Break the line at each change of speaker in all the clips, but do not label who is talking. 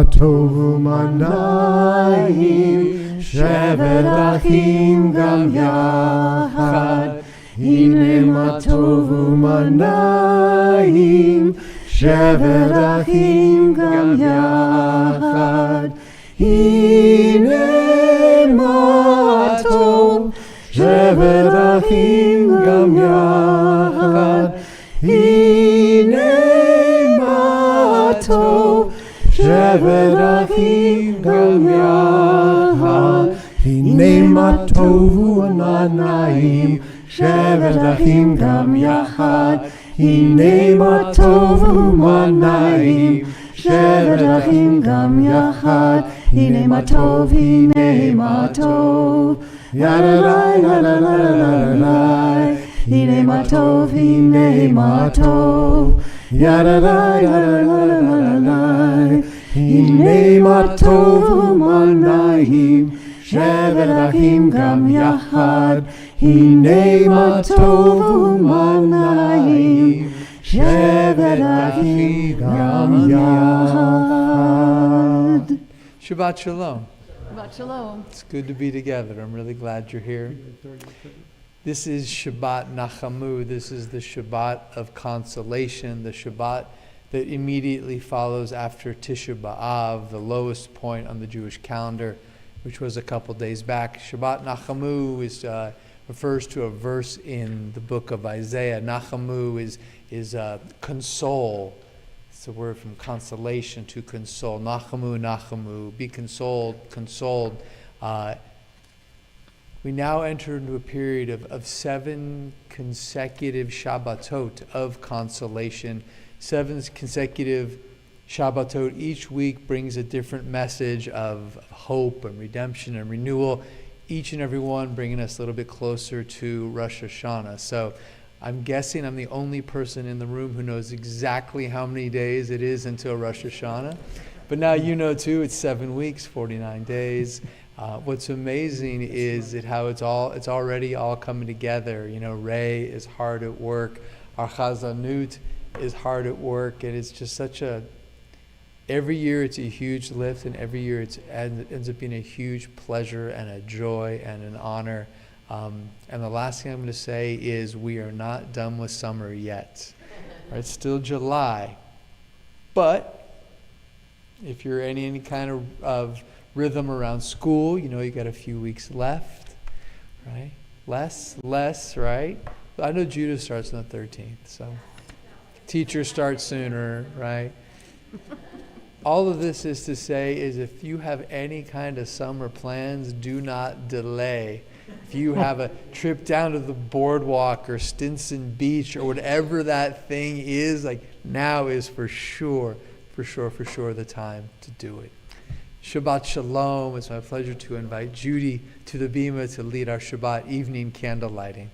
Tovu manayim shevet achim gam yachad. Hine ma tovu manayim shevet achim gam yachad. Hine ma tov shevet achim gam yachad. Hine ma tov shevet achim gam yachad. Hine ma tovu manayim shevet achim gam yachad. Hine ma tovu manayim shevet achim gam yachad. Hine ma tov, hine ma tov. Yadadai, yadadai, hine ma tov, hine ma tov. Yadadai, yadadai, hine ma tovu manayim shevet achim gam yachad. Hine ma tovu manayim shevet achim gam yachad.
Shabbat Shalom.
Shabbat Shalom.
It's good to be together. I'm really glad you're here. This is Shabbat Nachamu. This is the Shabbat of consolation, the Shabbat that immediately follows after Tisha B'Av, the lowest point on the Jewish calendar, which was a couple days back. Shabbat Nachamu refers to a verse in the book of Isaiah. Nachamu is console. It's a word from consolation, to console. Nachamu, Nachamu, be consoled, consoled. We now enter into a period of 7 consecutive Shabbatot of consolation. 7 consecutive Shabbatot. Each week brings a different message of hope and redemption and renewal. Each and every one bringing us a little bit closer to Rosh Hashanah. So I'm guessing I'm the only person in the room who knows exactly how many days it is until Rosh Hashanah. But now you know too, it's 7 weeks, 49 days. What's amazing is how it's already all coming together. You know, Ray is hard at work. Our Chazanut is hard at work. And it's just every year it's a huge lift, and every year it ends up being a huge pleasure and a joy and an honor. And the last thing I'm going to say is we are not done with summer yet. Right, it's still July. But if you're in any kind of rhythm around school, you know you got a few weeks left, right? Less, right? I know Judah starts on the 13th, so teachers start sooner, right? All of this is to say is if you have any kind of summer plans, do not delay. If you have a trip down to the boardwalk or Stinson Beach or whatever that thing is, like now is for sure the time to do it. Shabbat Shalom. It's my pleasure to invite Judy to the Bima to lead our Shabbat evening candle lighting.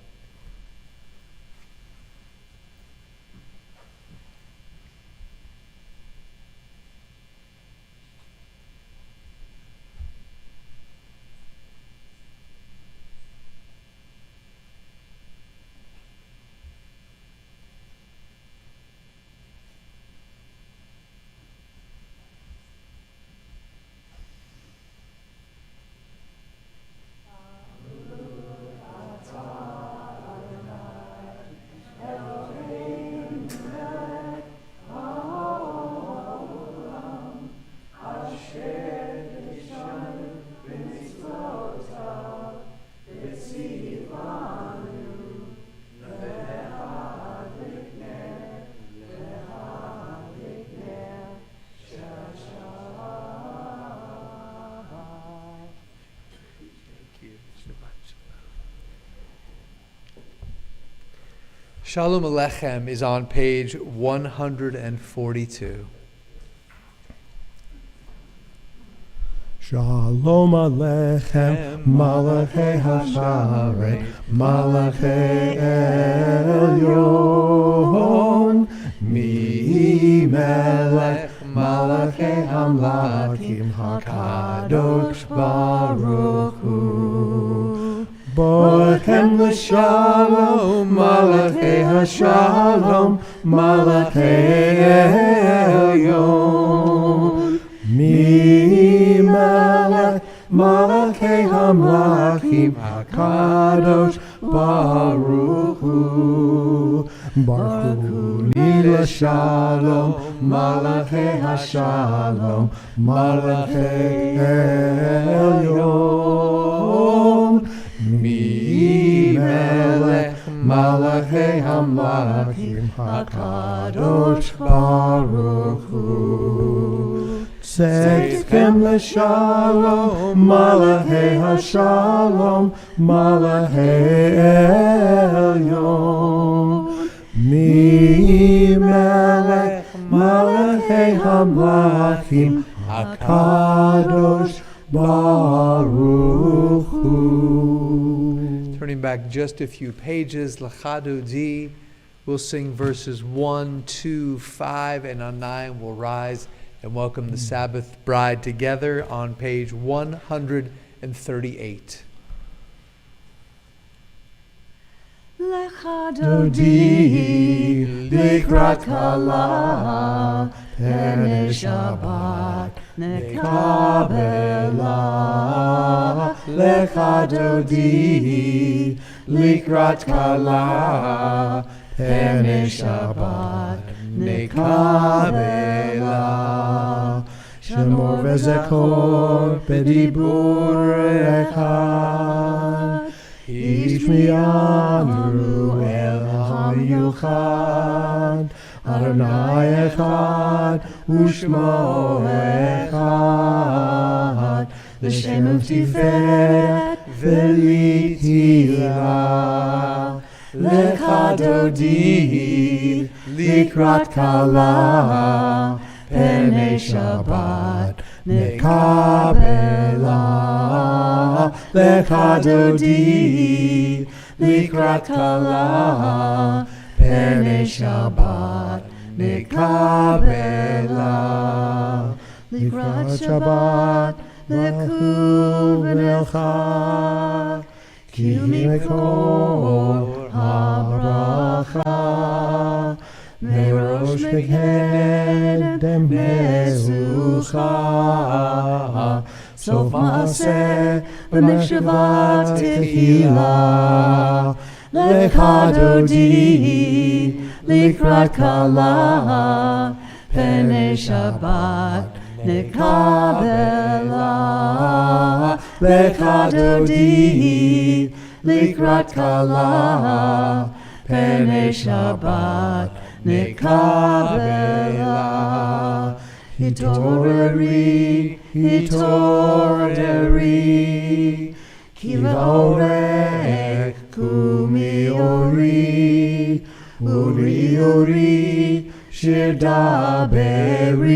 Shalom Alechem is on page 142.
Shalom Alechem, Malachei Hasharei, Malachei Elyon, Mi Melech, Malachei Hamlakim, HaKadosh Baruch Hu. Borchem l'shalom, Malachei Hashalom, Malachei Elyon. Mi melech malachei hamlachim hakadosh baruch hu. Baruch hu li l'shalom malachei hashalom malachei elyon. Mi melech malachei hamlachim hakadosh baruch hu. Tzedkem l'shalom, malachei hashalom, malachei elyon. Mi melech malachei hamlachim, hakadosh baruch hu.
Turning back just a few pages, L'chadodi, we'll sing verses 1, 2, 5, and on 9 we'll rise and welcome the Sabbath bride together on page 138.
Lecha dodi likrat kala pene Shabbat nekabela. Lecha dodi likrat kala pene Shabbat nekabela. Shemor vezekor bedibur echad. Ishmi'anu el ha'miyuchad. Adonai echad u'shmo echad. L'shem tiferet v'litila. Lecha dodi likrat kala pene Shabbat nekabela. Lecha dodi likrat kala pene Shabbat nekabela. Likrat Shabbat leku v'nelcha ki mekor ha'bracha. Merosh megedem mezucha. Sof ma'aseh b'meshvat tehila. Lecha dodi likrat kala pene Shabbat nekabela. Lecha dodi likrat kala pene Shabbat nekabela. Hitoreri, hitoreri, ki va'orech kumi ori, ori ori, shir daberi.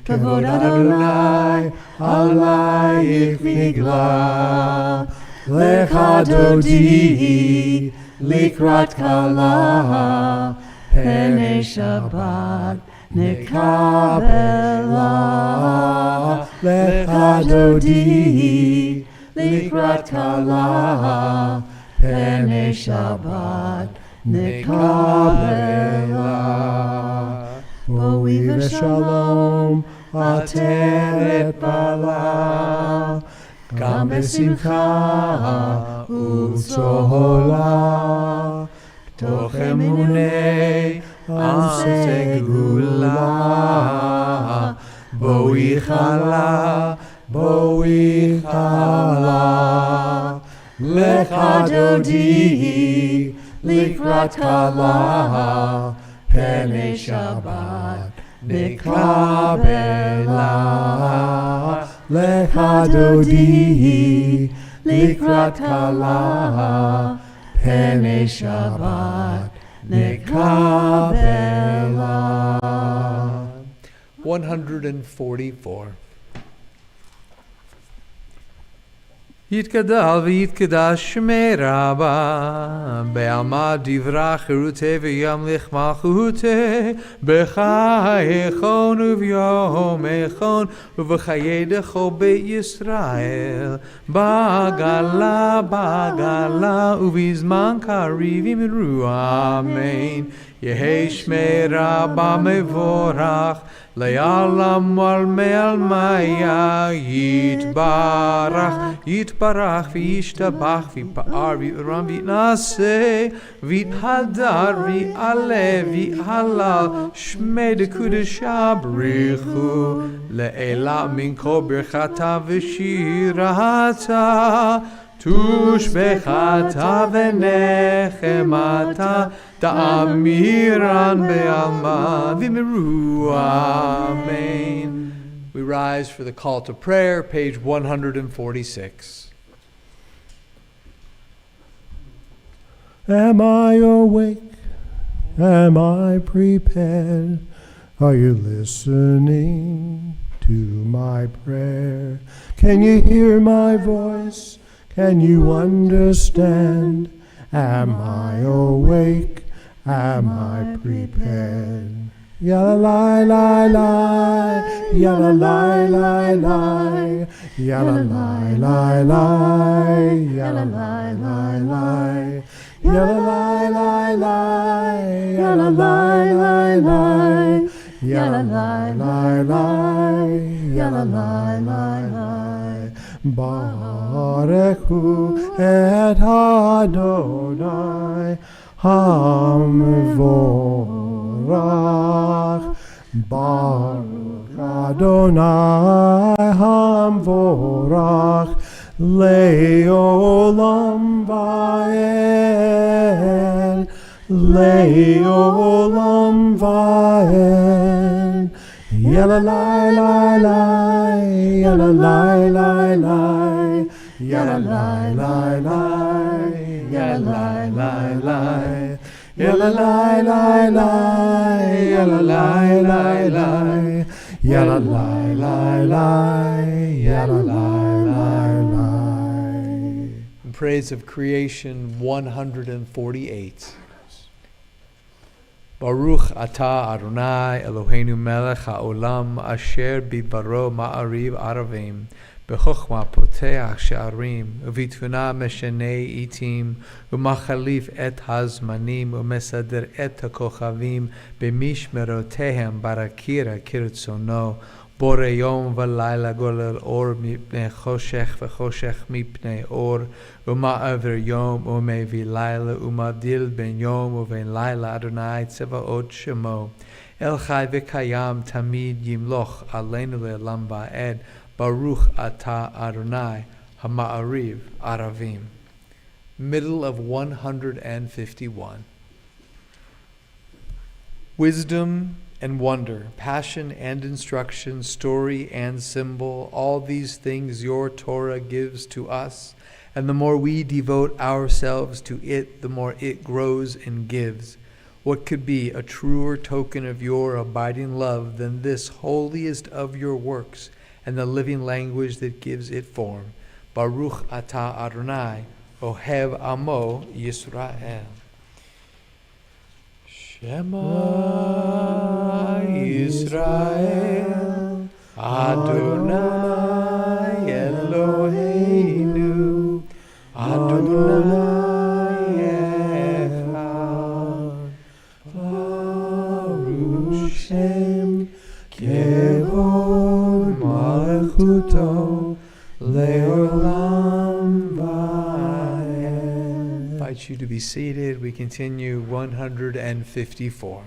Kavod Adonai, alayich nigla. Lecha dodi likrat kala pene Shabbat nekabela. Lecha dodi likrat kala pene Shabbat nekabela. Boi v'shalom ateret bala. Gam besimcha u'tzola. Toch emunei anseh gula. Boi chala, boi chala. Lecha dodi likrat kala pene Shabbat nekabela. Lecha dodi likrat kala Pene Shabbat nekabela.
144. Yitgadal v'yitgadash shmei Rabba be'alma divra chirute v'yamlich malchute b'chayechon uvyom echon uv'chayedecho beit Yisrael bagala uvizman karivim iru amen. Yehi shmei Rabba mevorach Le'alam wal me'al maya yitbarach v'yishtabach v'yipa'ar v'yiram v'yitnaseh v'yithadar v'yaleh v'yhalal shmei dekudesha b'richu le'ela min kol birchata v'shirata tushbechata v'nechemata Ta'amiran be'alma v'miru amen. We rise for the call to prayer, page 146.
Am I awake? Am I prepared? Are you listening to my prayer? Can you hear my voice? Can you understand? Am I awake? Am I prepared? Yalla lie lie lie, yalla lie lie lie, yalla lie lie lie, yalla lie lie lie, yalla lie lie lie, yalla lie lie lie, yalla lie lie lie, yalla lie lie lie. Barechu et Adonai Hamvorach, Baruch Adonai Hamvorach, Le'olam va'ed, Le'olam va'ed. Yalla lie lie lie, yalla lie lie lie, yalla lie lie lie, yalla lie lie lie, yalla lie lie lie, yalla lie lie lie, yalla lie lie lie, yalla lie lie lie.
In praise of creation 148. Baruch atah Adonai Eloheinu melech haolam asher bidbaro ma'ariv aravim b'chokhmah poteach she'arim u'vitfuna meshenei itim u'machalif et hazmanim u'mesader et hakochavim b'mishmerotehem barakira kirtzono bore yom v'layla golel or mipnei choshech v'choshech mipnei or u'ma'aver yom u'mevi layla u'madil ben yom u'ven layla Adonai tzevaot shemo el chai v'kayam tamid yimloch aleinu le'elam va'ed Baruch atah Adonai hama'ariv aravim. Middle of 151. Wisdom and wonder, passion and instruction, story and symbol, all these things your Torah gives to us, and the more we devote ourselves to it, the more it grows and gives. What could be a truer token of your abiding love than this holiest of your works and the living language that gives it form? Baruch atah Adonai, Ohev Amo Yisrael. Shema Yisrael, Adonai Eloheinu, Adonai Echad, Baruch Shem Kevod Malchuto Leolam Va'ed. I invite you to be seated. We continue 154.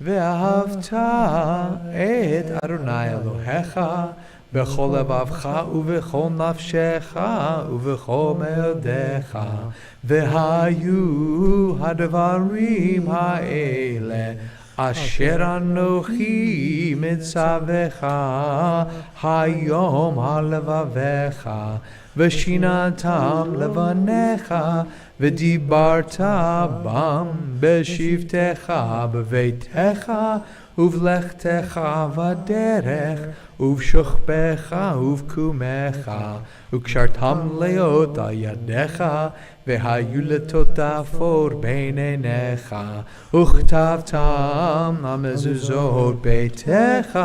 Ve'ahavta et Adonai Elohecha b'chol levavcha u'v'chol nafshecha u'v'chol me'odecha ve'hayu hadvarim ha'ele asher anochi mitzavecha hayom halevavecha ושיננתם לבניך, ודיברת בם בשבתך בביתך, ובלכתך בדרך, ובשוכבך ובקומך, וקשרתם להיות על ידיך, והיו לטוטפות בין עיניך, וכתבתם על מזוזות ביתך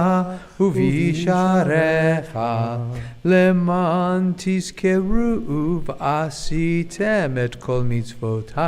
ובשעריך, למען תזכרו ועשיתם את כל מצוותי,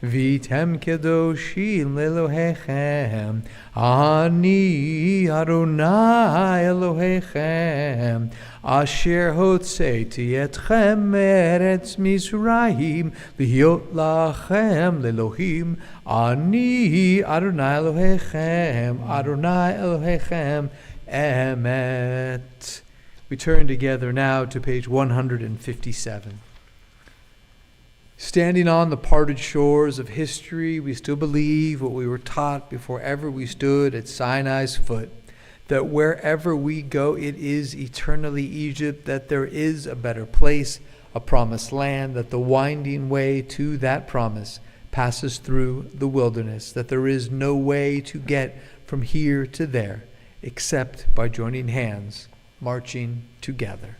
והייתם קדושים לאלוהיכם. אני אדוני אלוהיכם, אשר הוצאתי אתכם מארץ מצרים, להיות לכם לאלוהים. אני אדוני אלוהיכם, אדוני אלוהיכם emet. We turn together now to page 157. Standing on the parted shores of history, we still believe what we were taught before ever we stood at Sinai's foot, that wherever we go, it is eternally Egypt, that there is a better place, a promised land, that the winding way to that promise passes through the wilderness, that there is no way to get from here to there except by joining hands, marching together.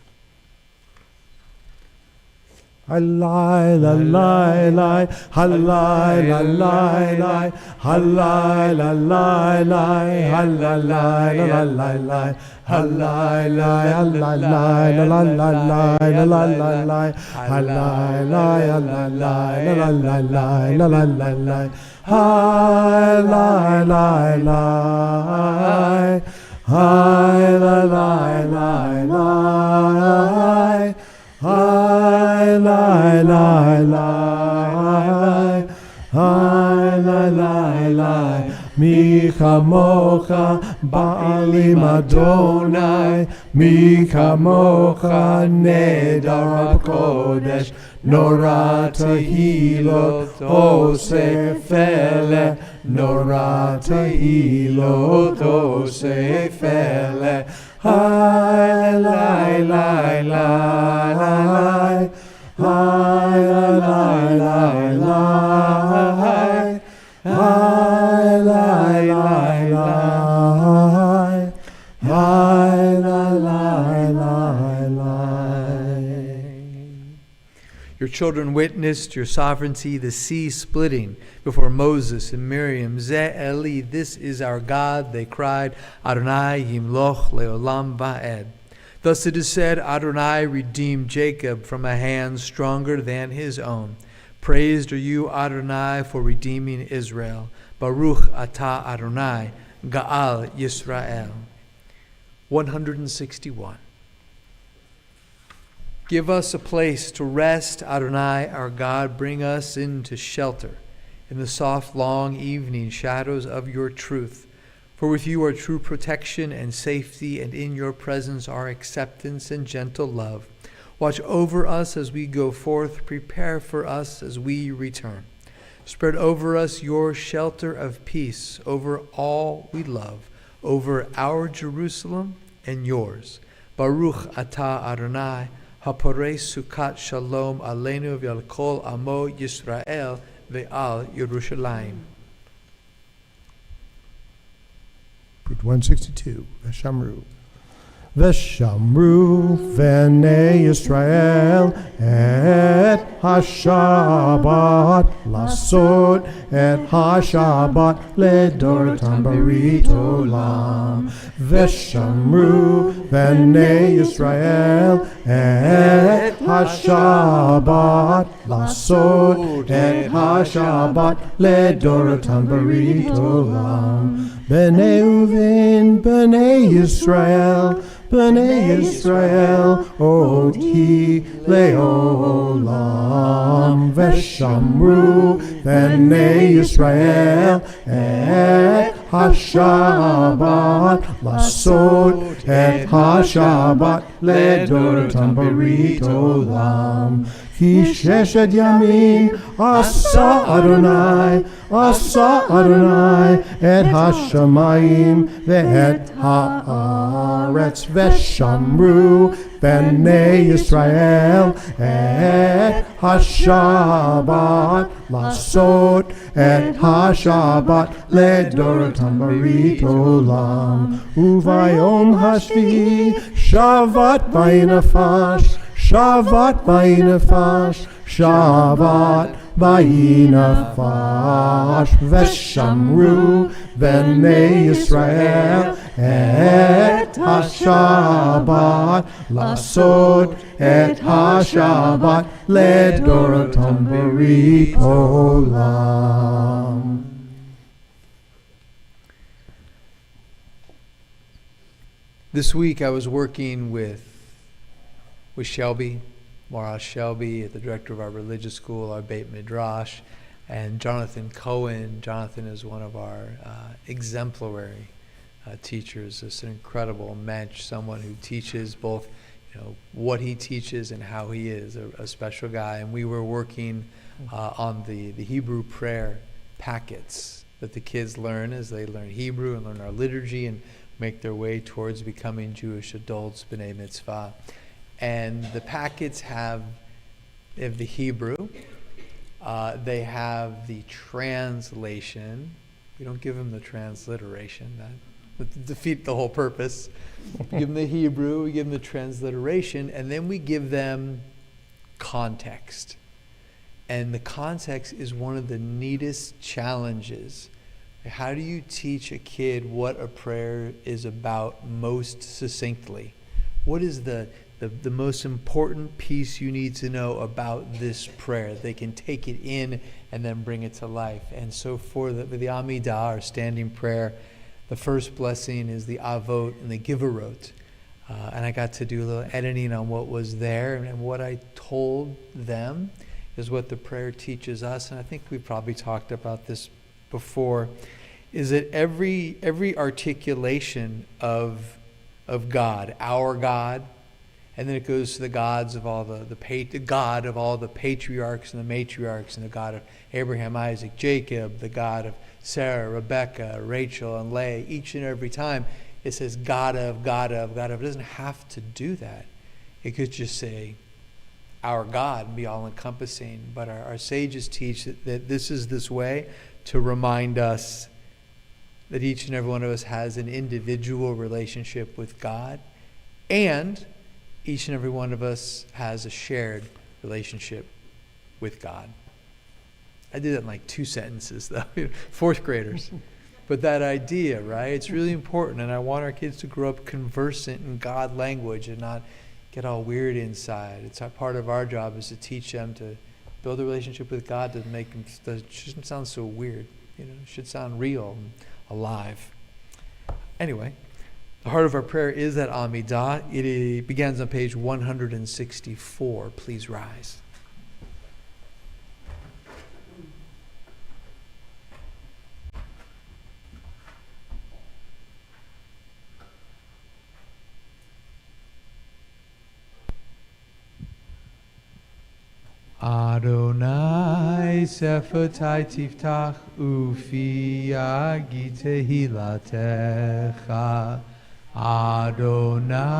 Halai la lai lai, halai la lai lai, halai la lai lai, halai la lai lai, halai la lai lai, la lai lai, la lai lai, halai la lai, la lai lai, la lai lai, halai la lai, halai la lai lai. Hi, lai, lai, lai, hi, lai, lai, lai, mi chamocha ba'alim Adonai, mi chamocha nedar b'kodesh, nora tehilot osef ele, nora tehilot osef ele. Hi, lai, lai, lai, hi, lai, lai, lai, hi, lai, lai, lai, hi, lai, lai, lai.
Your children witnessed your sovereignty, the sea splitting before Moses and Miriam. Zeh Eli, this is our God, they cried. Adonai yimloch leolam va'ed. Thus it is said, Adonai redeemed Jacob from a hand stronger than his own. Praised are you, Adonai, for redeeming Israel. Baruch atah Adonai, Ga'al Yisrael. 161. Give us a place to rest, Adonai, our God. Bring us into shelter in the soft, long evening shadows of your truth. For with you are true protection and safety, and in your presence are acceptance and gentle love. Watch over us as we go forth. Prepare for us as we return. Spread over us your shelter of peace, over all we love, over our Jerusalem and yours. Baruch atah Adonai, haporei sukat shalom aleinu v'al kol amo Yisrael ve'al Yerushalayim.
Page 162, Veshamru. Veshamru v'nei Yisrael et ha-Shabbat lasot et ha-Shabbat ledortam barit olam. Veshamru v'nei Yisrael et ha-Shabbat lasot et ha-Shabbat ledortam barit olam. B'nei Uvin, B'nei Yisrael, B'nei Yisrael, oti leolam. Veshamru B'nei Yisrael et ha-Shabbat lasot et ha-Shabbat ledortam barit olam. כי ששת ימים עשה אדוני את השמיים ואת הארץ ושמרו בני ישראל את השבת לעשות את השבת לדורותם ברית עולם וביום השביעי שבת בי נפש שבת בי נפש שבת בי נפש ושמרו בני ישראל את השבת לעשות את השבת לדורותם ברית עולם.
This week I was working with Shelby, Moral Shelby, the director of our religious school, our Beit Midrash, and Jonathan Cohen. Jonathan is one of our exemplary teachers. Just an incredible mensch, someone who teaches both, what he teaches and how he is, a special guy. And we were working on the Hebrew prayer packets that the kids learn as they learn Hebrew and learn our liturgy and make their way towards becoming Jewish adults, B'nai Mitzvah. And the packets have the Hebrew, they have the translation. We don't give them the transliteration, that would defeat the whole purpose. We give them the Hebrew, we give them the transliteration, and then we give them context. And the context is one of the neatest challenges. How do you teach a kid what a prayer is about most succinctly? What is the most important piece you need to know about this prayer? They can take it in and then bring it to life. And so for the Amidah, our standing prayer, the first blessing is the Avot and the Giverot. And I got to do a little editing on what was there, and what I told them is what the prayer teaches us. And I think we probably talked about this before, is that every articulation of God, our God, and then it goes to the gods of all the God of all the patriarchs and the matriarchs, and the God of Abraham, Isaac, Jacob, the God of Sarah, Rebecca, Rachel, and Leah. Each and every time it says God of, God of, God of. It doesn't have to do that. It could just say our God and be all encompassing. But our sages teach that this is this way to remind us that each and every one of us has an individual relationship with God, and each and every one of us has a shared relationship with God. I did that in like 2 sentences, though, fourth graders. But that idea, right? It's really important, and I want our kids to grow up conversant in God language and not get all weird inside. It's part of our job is to teach them to build a relationship with God to make them, it shouldn't sound so weird. It should sound real and alive. Anyway, the heart of our prayer is that Amidah. It begins on page 164. Please rise. Adonai sefotai tiftach ufi yagi tehilatecha. Adonai,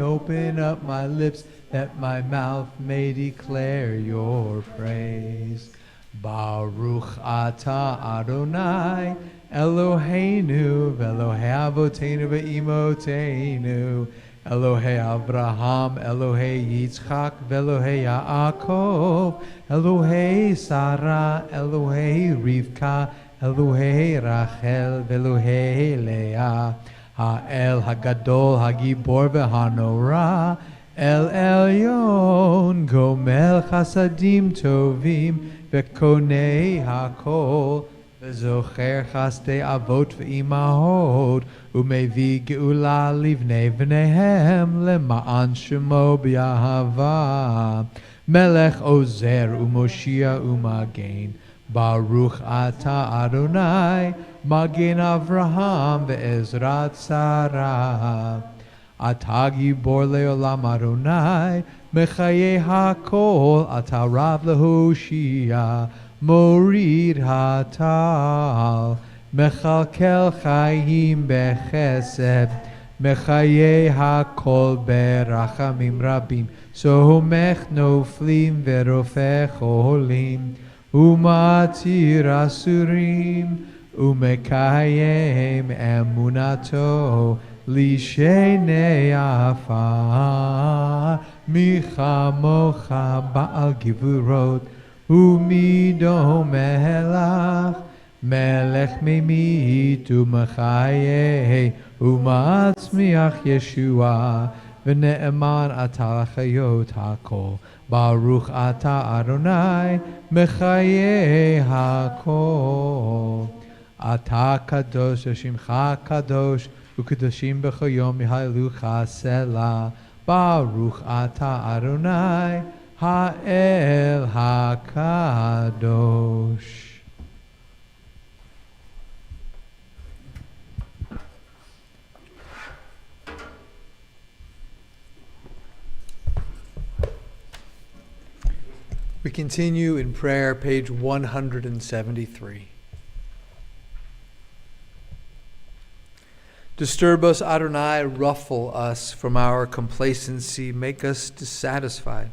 open up my lips that my mouth may declare your praise. Baruch atah Adonai Eloheinu v'Elohei avotenu v'imotenu Elohei Abraham, Elohei Yitzchak, Elohei Yaakov, Elohei Sarah, Elohei Rivka, Elohei Rachel, Elohei Leah, Ha'el Hagadol, Hagibor v'Hanora, El Elyon, Gomel Chasadim Tovim, V'Konei Hakol, V'Zocher Chasdei Avot v'Imahot, Umevi Geula Livnei V'nehem, Lema'an Shemo B'Yahava, Melech Ozer Umoshia Umagen, Baruch Ata Adonai, Magen Avraham Ve'ezrat Sarah. Atagi Bor Leolam Adonai,
מחיי הכל אתה רב להושיע, מוריד הטל, מכלכל חיים בחסד, מחיי הכל ברחמים רבים, סומך נופלים ורופא חולים, ומתיר אסורים, ומקיים אמונתו לשני עפר. מי כמוך בעל גבורות ומי דומה לך, מלך ממית ומחיה ומצמיח ישועה, ונאמן אתה לחיות הכל. ברוך אתה אדוני מחיי הכל. אתה קדוש ושמך קדוש, וקדושים בכל יום יהללוך סלה. ברוך אתה אדוני האל הקדוש.
We continue in prayer, page 173. Disturb us, Adonai, ruffle us from our complacency, make us dissatisfied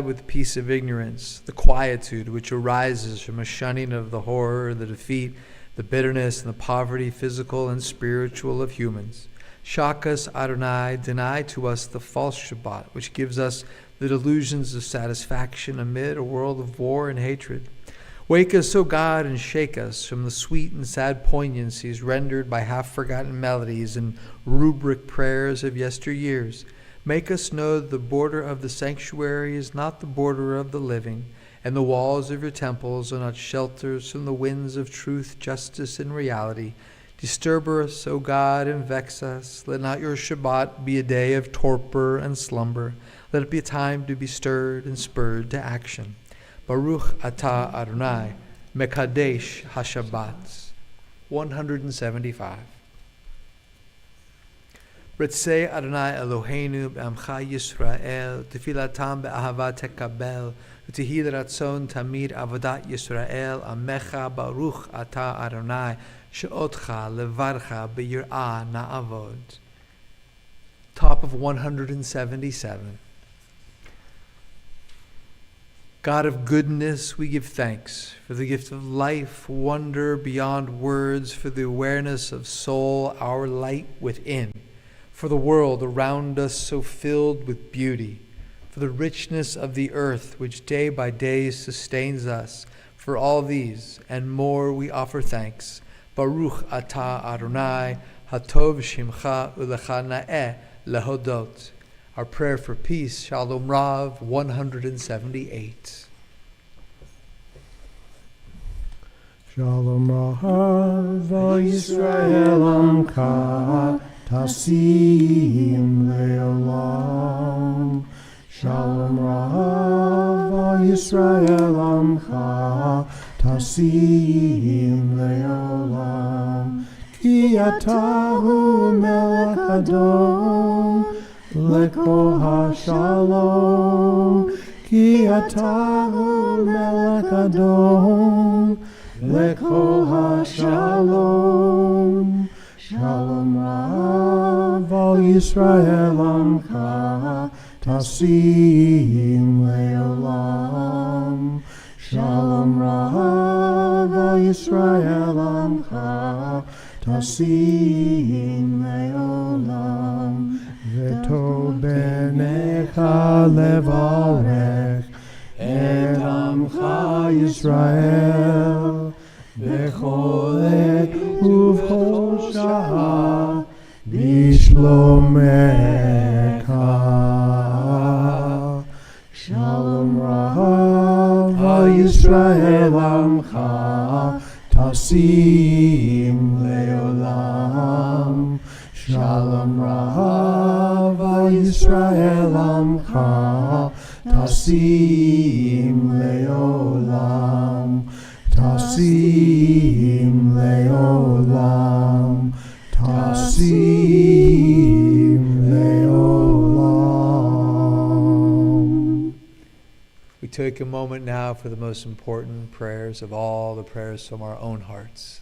with peace of ignorance, the quietude which arises from a shunning of the horror, the defeat, the bitterness, and the poverty, physical and spiritual, of humans. Shock us, Adonai, deny to us the false Shabbat, which gives us the delusions of satisfaction amid a world of war and hatred. Wake us, O God, and shake us from the sweet and sad poignancies rendered by half-forgotten melodies and rubric prayers of yesteryears. Make us know that the border of the sanctuary is not the border of the living, and the walls of your temples are not shelters from the winds of truth, justice, and reality. Disturb us, O God, and vex us. Let not your Shabbat be a day of torpor and slumber. Let it be a time to be stirred and spurred to action. Baruch atah Adonai, Mekadesh HaShabbat. 175. Ritzei Adonai Eloheinu b'amcha Yisrael, tefilatam be'ahava tekabel, u'tehi l'ratzon tamid avodat Yisrael, amecha baruch atah Adonai, she'otcha levarcha b'yir'ah na'avod. Top of 177. God of goodness, we give thanks for the gift of life, wonder beyond words, for the awareness of soul, our light within, for the world around us so filled with beauty, for the richness of the earth which day by day sustains us. For all these and more we offer thanks. Baruch atah Adonai, hatov shimcha ulecha na'eh lehodot. Our prayer for peace, Shalom Rav, 178.
Shalom Rav Yisrael Amcha Tasim Leolam. Shalom Rav Yisrael Amcha Tasim Leolam. Ki atahu melech Adon Leko HaShalom, Ki atahu melech Adon, Leko HaShalom. Shalom Rav al Yisrael Amcha, Tasim Leolam. Shalom Rav al Yisrael Amcha, Tasim Leolam. V'tov b'necha levarech et amcha Yisrael b'chol עת ובכל שעה בשלומך. Shalom Rav Yisrael Amcha Tasim Leolam. Shalom Rav Yisrael Amcha Tasim Leolam. Tasim Leolam. Tasim Leolam.
take a moment now for the most important prayers of all, the prayers from our own hearts.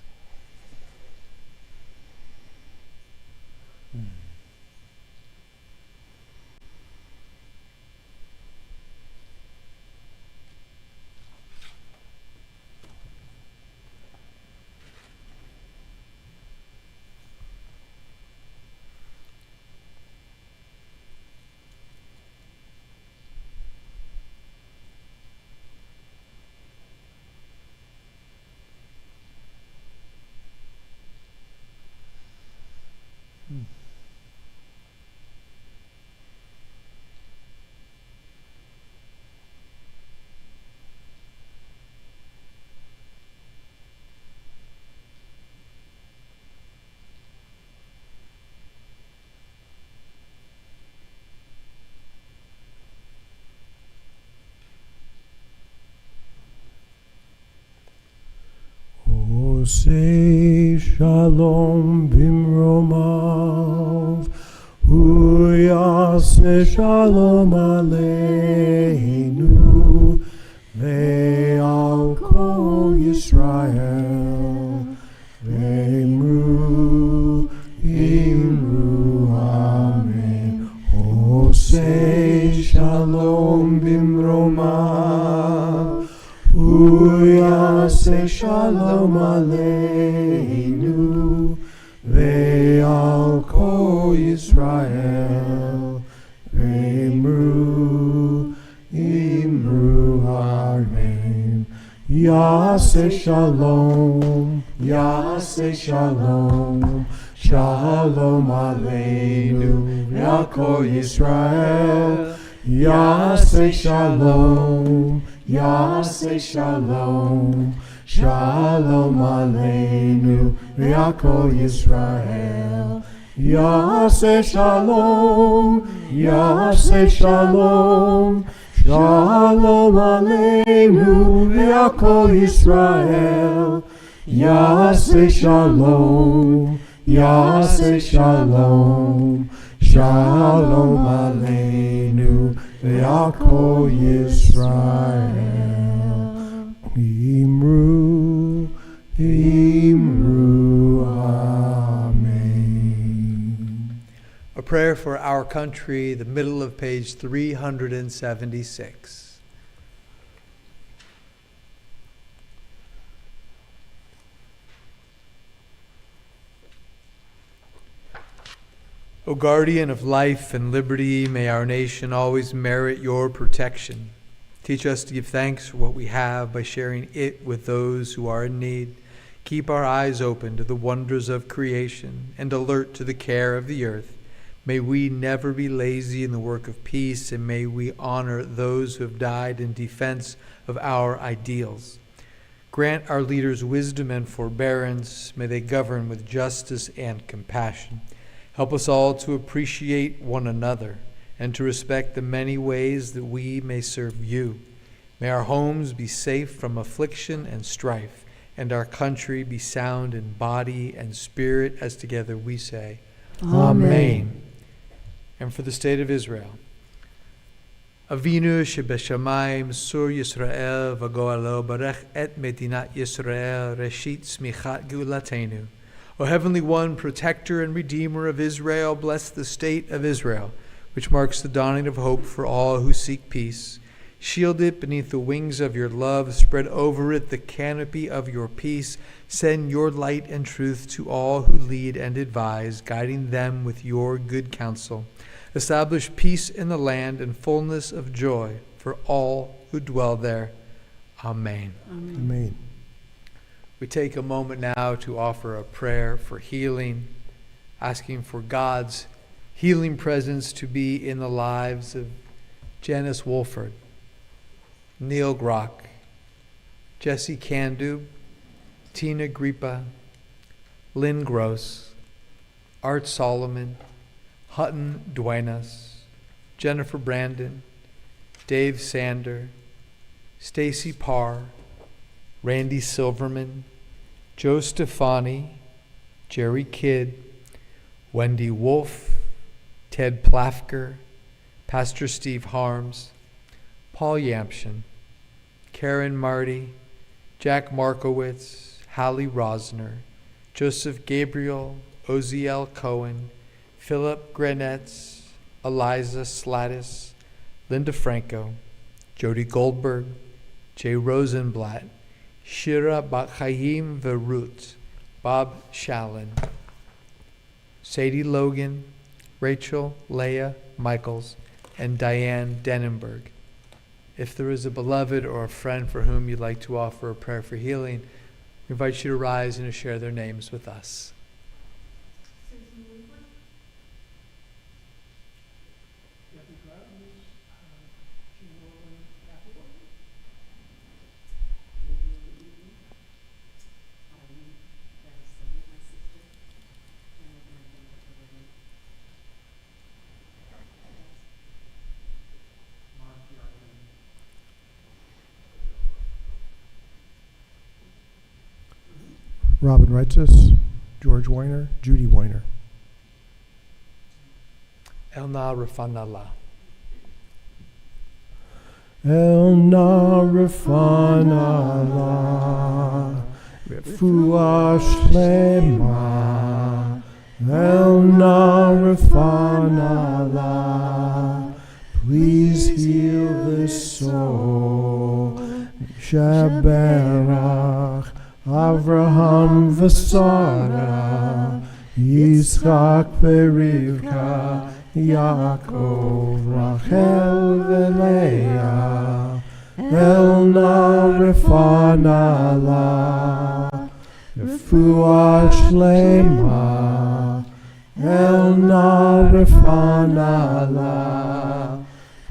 Say shalom bimromav, hu yaseh shalom aleinu, ve'al kol Yisrael, ve'imru imru amen. Oh, say shalom bimromav, hu yaseh shalom aleinu, ve'al kol Yisrael, ve'imru imru amen. Yaseh shalom, yaseh shalom, shalom aleinu, ve'al kol Yisrael. Yaseh shalom, yaseh shalom, shalom aleinu, ve'al kol Yisrael. Yaseh shalom, yaseh shalom, shalom aleinu, ve'al kol Yisrael. Yaseh shalom, yaseh shalom, shalom aleinu, ve'al kol Yisrael. Imru, imru, amen.
A prayer for our country, the middle of page 376. O guardian of life and liberty, may our nation always merit your protection. Teach us to give thanks for what we have by sharing it with those who are in need. Keep our eyes open to the wonders of creation and alert to the care of the earth. May we never be lazy in the work of peace, and may we honor those who have died in defense of our ideals. Grant our leaders wisdom and forbearance. May they govern with justice and compassion. Help us all to appreciate one another and to respect the many ways that we may serve you. May our homes be safe from affliction and strife, and our country be sound in body and spirit, as together we say, Amen. And for the state of Israel, Avinu shebeshamayim sur Yisrael v'goalo barech et medinat Yisrael reshit smichat geulatenu. O Heavenly One, protector and redeemer of Israel, bless the state of Israel, which marks the dawning of hope for all who seek peace. Shield it beneath the wings of your love. Spread over it the canopy of your peace. Send your light and truth to all who lead and advise, guiding them with your good counsel. Establish peace in the land and fullness of joy for all who dwell there. Amen.
Amen.
We take a moment now to offer a prayer for healing, asking for God's healing presence to be in the lives of Janice Wolford, Neil Grock, Jesse Candub, Tina Gripa, Lynn Gross, Art Solomon, Hutton Duenas, Jennifer Brandon, Dave Sander, Stacy Parr, Randy Silverman, Joe Stefani, Jerry Kidd, Wendy Wolf, Ted Plafker, Pastor Steve Harms, Paul Yampshin, Karen Marty, Jack Markowitz, Hallie Rosner, Joseph Gabriel, Oziel Cohen, Philip Grenetz, Eliza Slattis, Linda Franco, Jody Goldberg, Jay Rosenblatt, Shira Batchaim Verut, Bob Shallon, Sadie Logan, Rachel Leah Michaels, and Diane Denenberg. If there is a beloved or a friend for whom you'd like to offer a prayer for healing, we invite you to rise and to share their names with us.
Robin Reitzis, George Weiner, Judy Weiner.
Elna Rafanallah.
Elna Rafanallah, Refuah Shlema. Elna Rafanallah, please heal this soul. Shaberach Avraham v'Sara, Yitzchak v'Rivka, Yaakov, Rachel v'Leah. Elna Rafanallah, Refuah Shlema. Elna Rafanallah,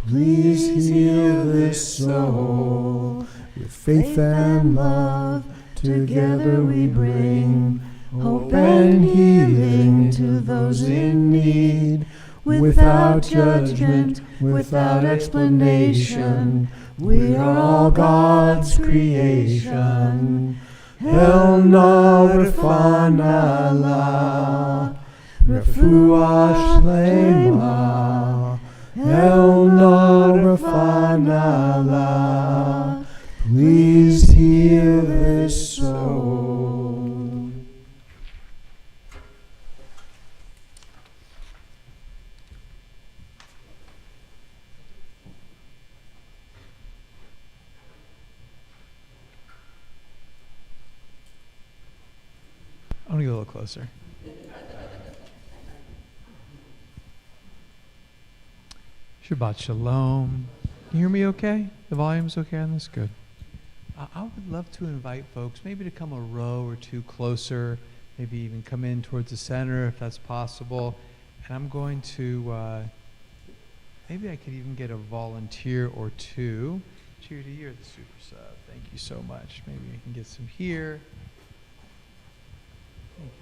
please heal this soul. With faith and love together we bring hope and healing to those in need. Without judgment, without explanation, we are all God's creation. Elna Rafanallah, Refuah Shlema. Elna Rafanallah, please heal this soul.
I want to get a little closer. Shabbat Shalom. Can you hear me okay? The volume's okay on this? Good. I would love to invite folks maybe to come a row or two closer, maybe even come in towards the center if that's possible. And I'm going to, maybe I could even get a volunteer or two. Judy, you're the super sub. Thank you so much. Maybe I can get some here.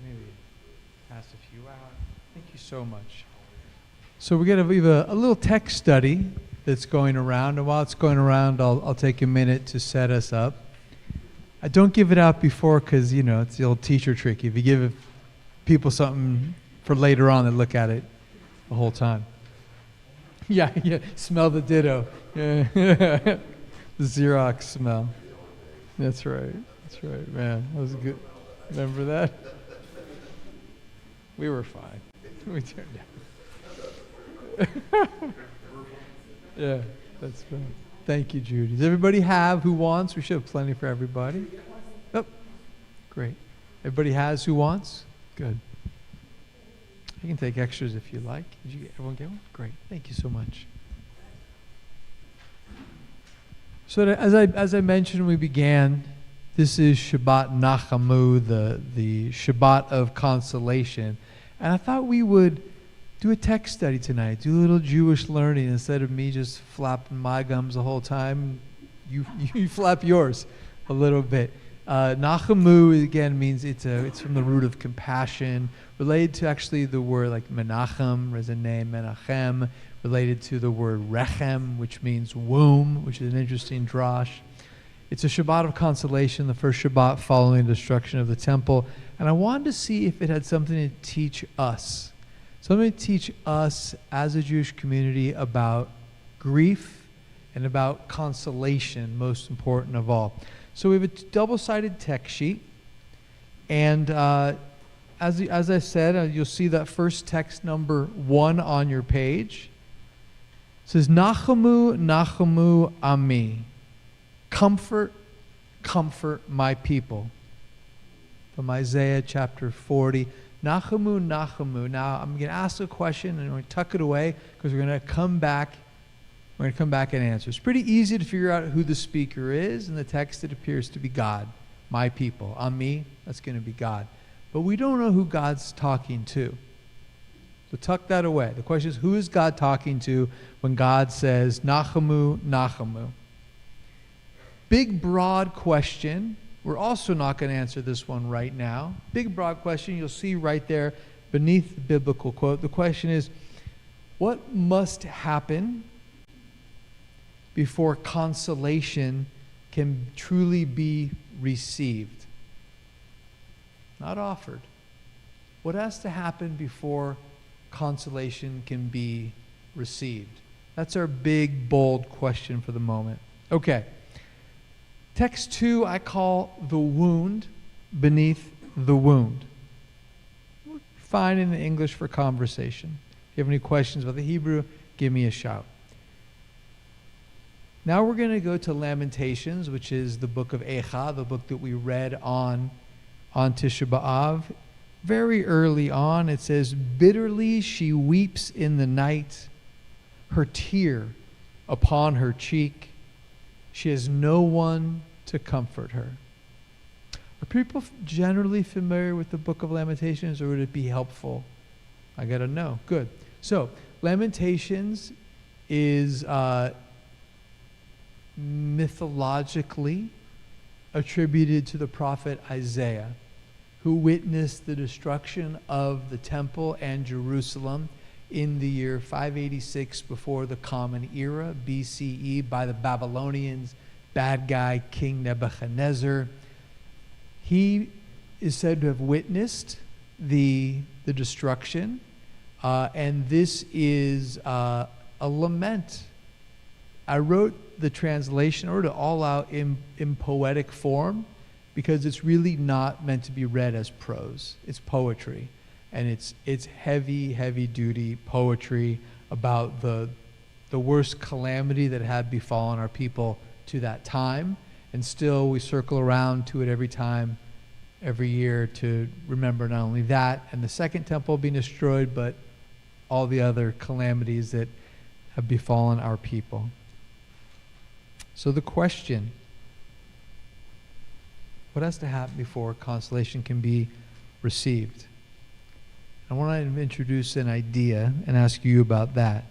Maybe pass a few out. Thank you so much. So we have a little text study that's going around, and while it's going around, I'll take a minute to set us up. I don't give it out before because, you know, it's the old teacher trick. If you give people something for later on, they look at it the whole time. Yeah, smell the ditto. Yeah. The Xerox smell. That's right, man. That was good. Remember that? We were fine. We turned out. Yeah, that's fine. Thank you, Judy. Does everybody have who wants? We should have plenty for everybody. Oh, great. Everybody has who wants? Good. You can take extras if you like. Did everyone get one? Great. Thank you so much. So as I mentioned when we began, this is Shabbat Nachamu, the Shabbat of consolation. And I thought we would do a text study tonight, do a little Jewish learning instead of me just flapping my gums the whole time. You flap yours a little bit. Nachamu again means it's from the root of compassion, related to actually the word like Menachem, as a name Menachem, related to the word Rechem, which means womb, which is an interesting drash. It's a Shabbat of consolation, the first Shabbat following the destruction of the temple, and I wanted to see if it had something to teach us. Something to teach us as a Jewish community about grief and about consolation, most important of all. So we have a double-sided text sheet, and as I said, you'll see that first text number 1 on your page. It says, Nachamu, Nachamu Ami. Comfort, comfort my people. From Isaiah chapter 40. Nachamu, Nachamu. Now, I'm going to ask a question, and we're going to tuck it away, because we're going to come back. We're going to come back and answer. It's pretty easy to figure out who the speaker is. In the text, it appears to be God. My people. Ami, that's going to be God. But we don't know who God's talking to. So tuck that away. The question is, who is God talking to when God says, Nachamu, Nachamu? Big, broad question. We're also not going to answer this one right now. Big, broad question. You'll see right there beneath the biblical quote. The question is, what must happen before consolation can truly be received? Not offered. What has to happen before consolation can be received? That's our big, bold question for the moment. Okay. Text 2 I call the wound beneath the wound. Fine in the English for conversation. If you have any questions about the Hebrew, give me a shout. Now we're going to go to Lamentations, which is the book of Eicha, the book that we read on Tisha B'Av. Very early on, it says, bitterly she weeps in the night, her tear upon her cheek. She has no one to comfort her. Are people generally familiar with the book of Lamentations, or would it be helpful? I got to know. Good. So, Lamentations is mythologically attributed to the prophet Isaiah, who witnessed the destruction of the temple and Jerusalem in the year 586 before the Common Era, BCE, by the Babylonians, bad guy King Nebuchadnezzar. He is said to have witnessed the destruction, and this is a lament. I wrote the translation, or to all out in poetic form, because it's really not meant to be read as prose. It's poetry, and it's heavy duty poetry about the worst calamity that had befallen our people to that time, and still we circle around to it every year to remember not only that and the second temple being destroyed, but all the other calamities that have befallen our people. So the question, what has to happen before consolation can be received? I want to introduce an idea and ask you about that.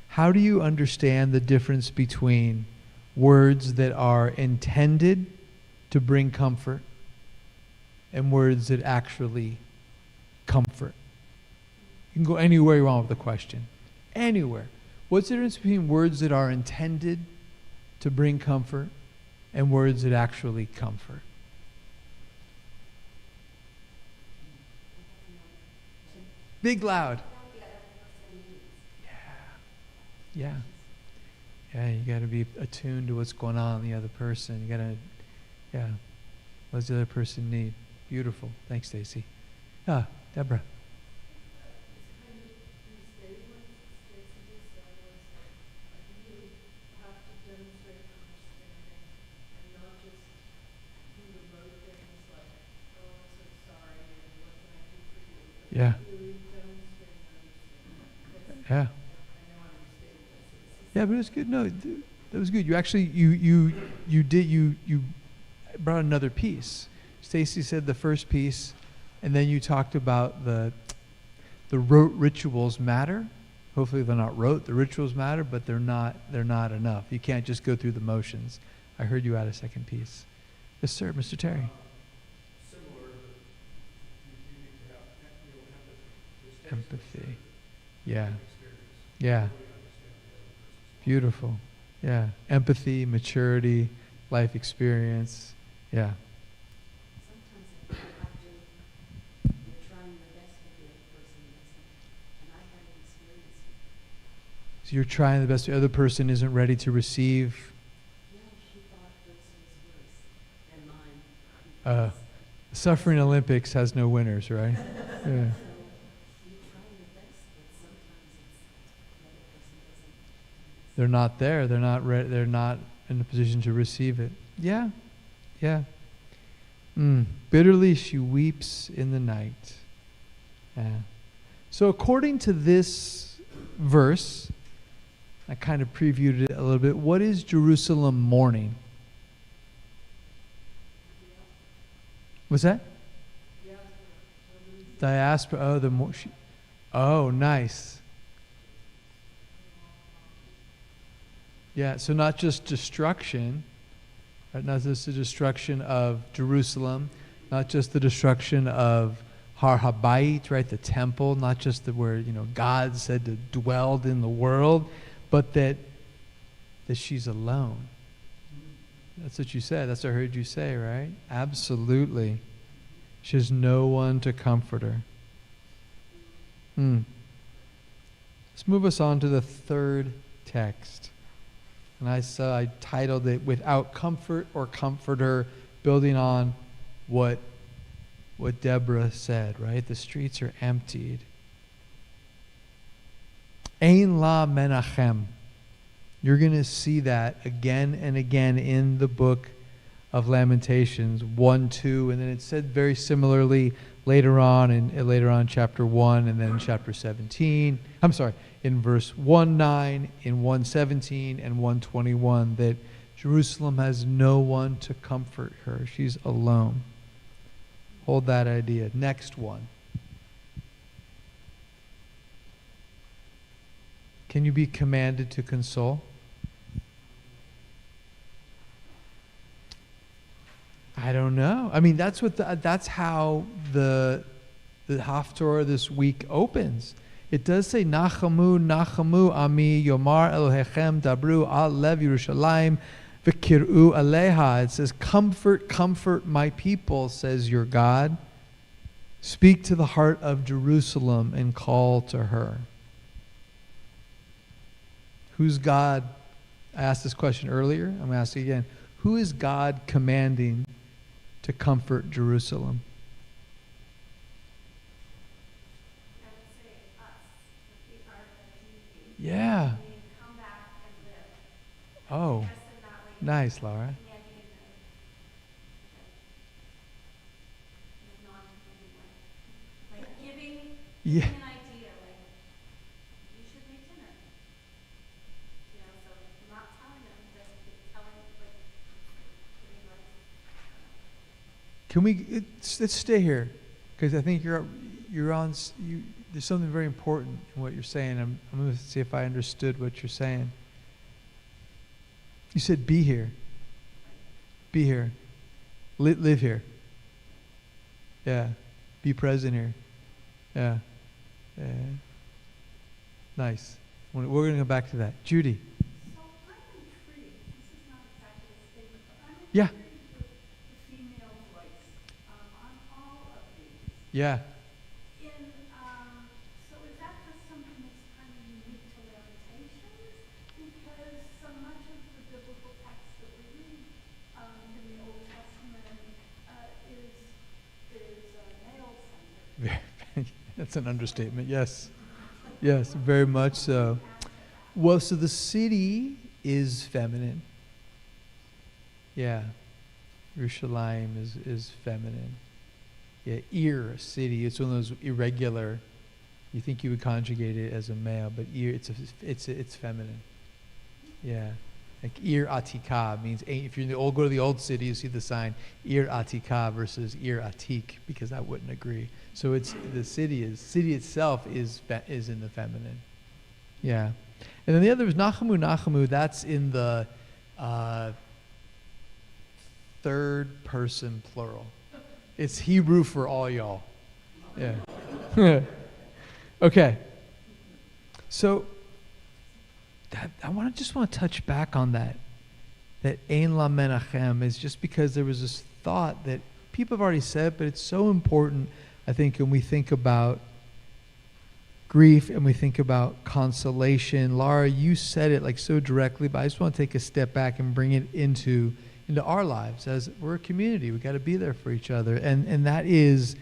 How do you understand the difference between words that are intended to bring comfort and words that actually comfort? You can go anywhere you want with the question. Anywhere. What's the difference between words that are intended to bring comfort and words that actually comfort? Big, loud. Yeah. You got to be attuned to what's going on in the other person. You got to, what does the other person need? Beautiful. Thanks, Stacy. Deborah. Yeah. Yeah. Yeah, but it's good. No, that was good. You actually you brought another piece. Stacy said the first piece, and then you talked about the rote rituals matter. Hopefully they're not rote. The rituals matter, but they're not enough. You can't just go through the motions. I heard you add a second piece. Yes, sir, Mr. Terry. Empathy. Yeah. Yeah. Beautiful. Yeah. Empathy, maturity, life experience. Yeah.
Sometimes you're trying your best to be a person, and I haven't experienced it.
you're trying the best. The other person isn't ready to receive.
Yeah, she thought hers was worse than mine.
Suffering Olympics has no winners, right? Yeah.
So you try your best, but sometimes the other person doesn't.
They're not there. They're not ready. They're not in a position to receive it. Yeah. Yeah. Bitterly she weeps in the night. Yeah. So according to this verse, I kind of previewed it a little bit. What is Jerusalem mourning? What's that? Diaspora. Oh, nice. Yeah, so not just destruction, right? Not just the destruction of Jerusalem, not just the destruction of Har Habayit, right, the temple, not just where God said to dwelled in the world, but that she's alone. That's what you said. That's what I heard you say, right? Absolutely. She has no one to comfort her. Let's move us on to the third text. And I titled it Without Comfort or Comforter, building on what Deborah said, right? The streets are emptied. Ein la menachem. You're going to see that again and again in the book of Lamentations 1-2, and then it's said very similarly later on in chapter 1 and then chapter 17. I'm sorry, in verse 1:9, in 1:17 and 1:21, that Jerusalem has no one to comfort her. She's alone. Hold that idea. Next one. Can you be commanded to console? I don't know. I mean, that's how the Haftorah this week opens. It does say, Nachamu, Nachamu, Ami, Yomar Elohechem, Dabru, Al Lev Yerushalayim, V'kir'u Aleha. It says, comfort, comfort my people, says your God. Speak to the heart of Jerusalem and call to her. Who's God? I asked this question earlier. I'm going to ask it again. Who is God commanding to comfort Jerusalem?
I would say us, the art of TV.
Yeah.
Come back and live.
Oh,
Just in that way.
nice, Laura.
Commanding the non-commanding way. Like giving
Yeah.
an idea, like you should make dinner. So not telling them, but telling, like giving like.
Can we let's stay here, because I think you're on. There's something very important in what you're saying. I'm going to see if I understood what you're saying. You said, "Be here, be here, live here." Yeah, be present here. Yeah, nice. We're going to go back to that, Judy.
So I'm intrigued, this is not exactly a statement, but I'm
Yeah.
intrigued with the female voice on all of these.
Yeah.
So is that just something that's kind of unique to Lamentations? Because so much of the biblical text that we read in the Old Testament is male-centered.
That's an understatement. Yes. Yes, very much so. Well, so the city is feminine. Yeah. Yerushalayim is feminine. Yeah, city. It's one of those irregular. You think you would conjugate it as a male, but it's feminine. Yeah. Like Atika means, if you're in go to the old city, you see the sign Atika versus Atik, because that wouldn't agree. So the city itself is in the feminine. Yeah. And then the other is Nachamu, Nachamu. That's in the third person plural. It's Hebrew for all y'all. Yeah. Okay. So I just want to touch back on that Ein La Menachem is just because there was this thought that people have already said, but it's so important, I think, when we think about grief and we think about consolation. Laura, you said it like so directly, but I just want to take a step back and bring it into our lives. As we're a community, we got to be there for each other. And that is,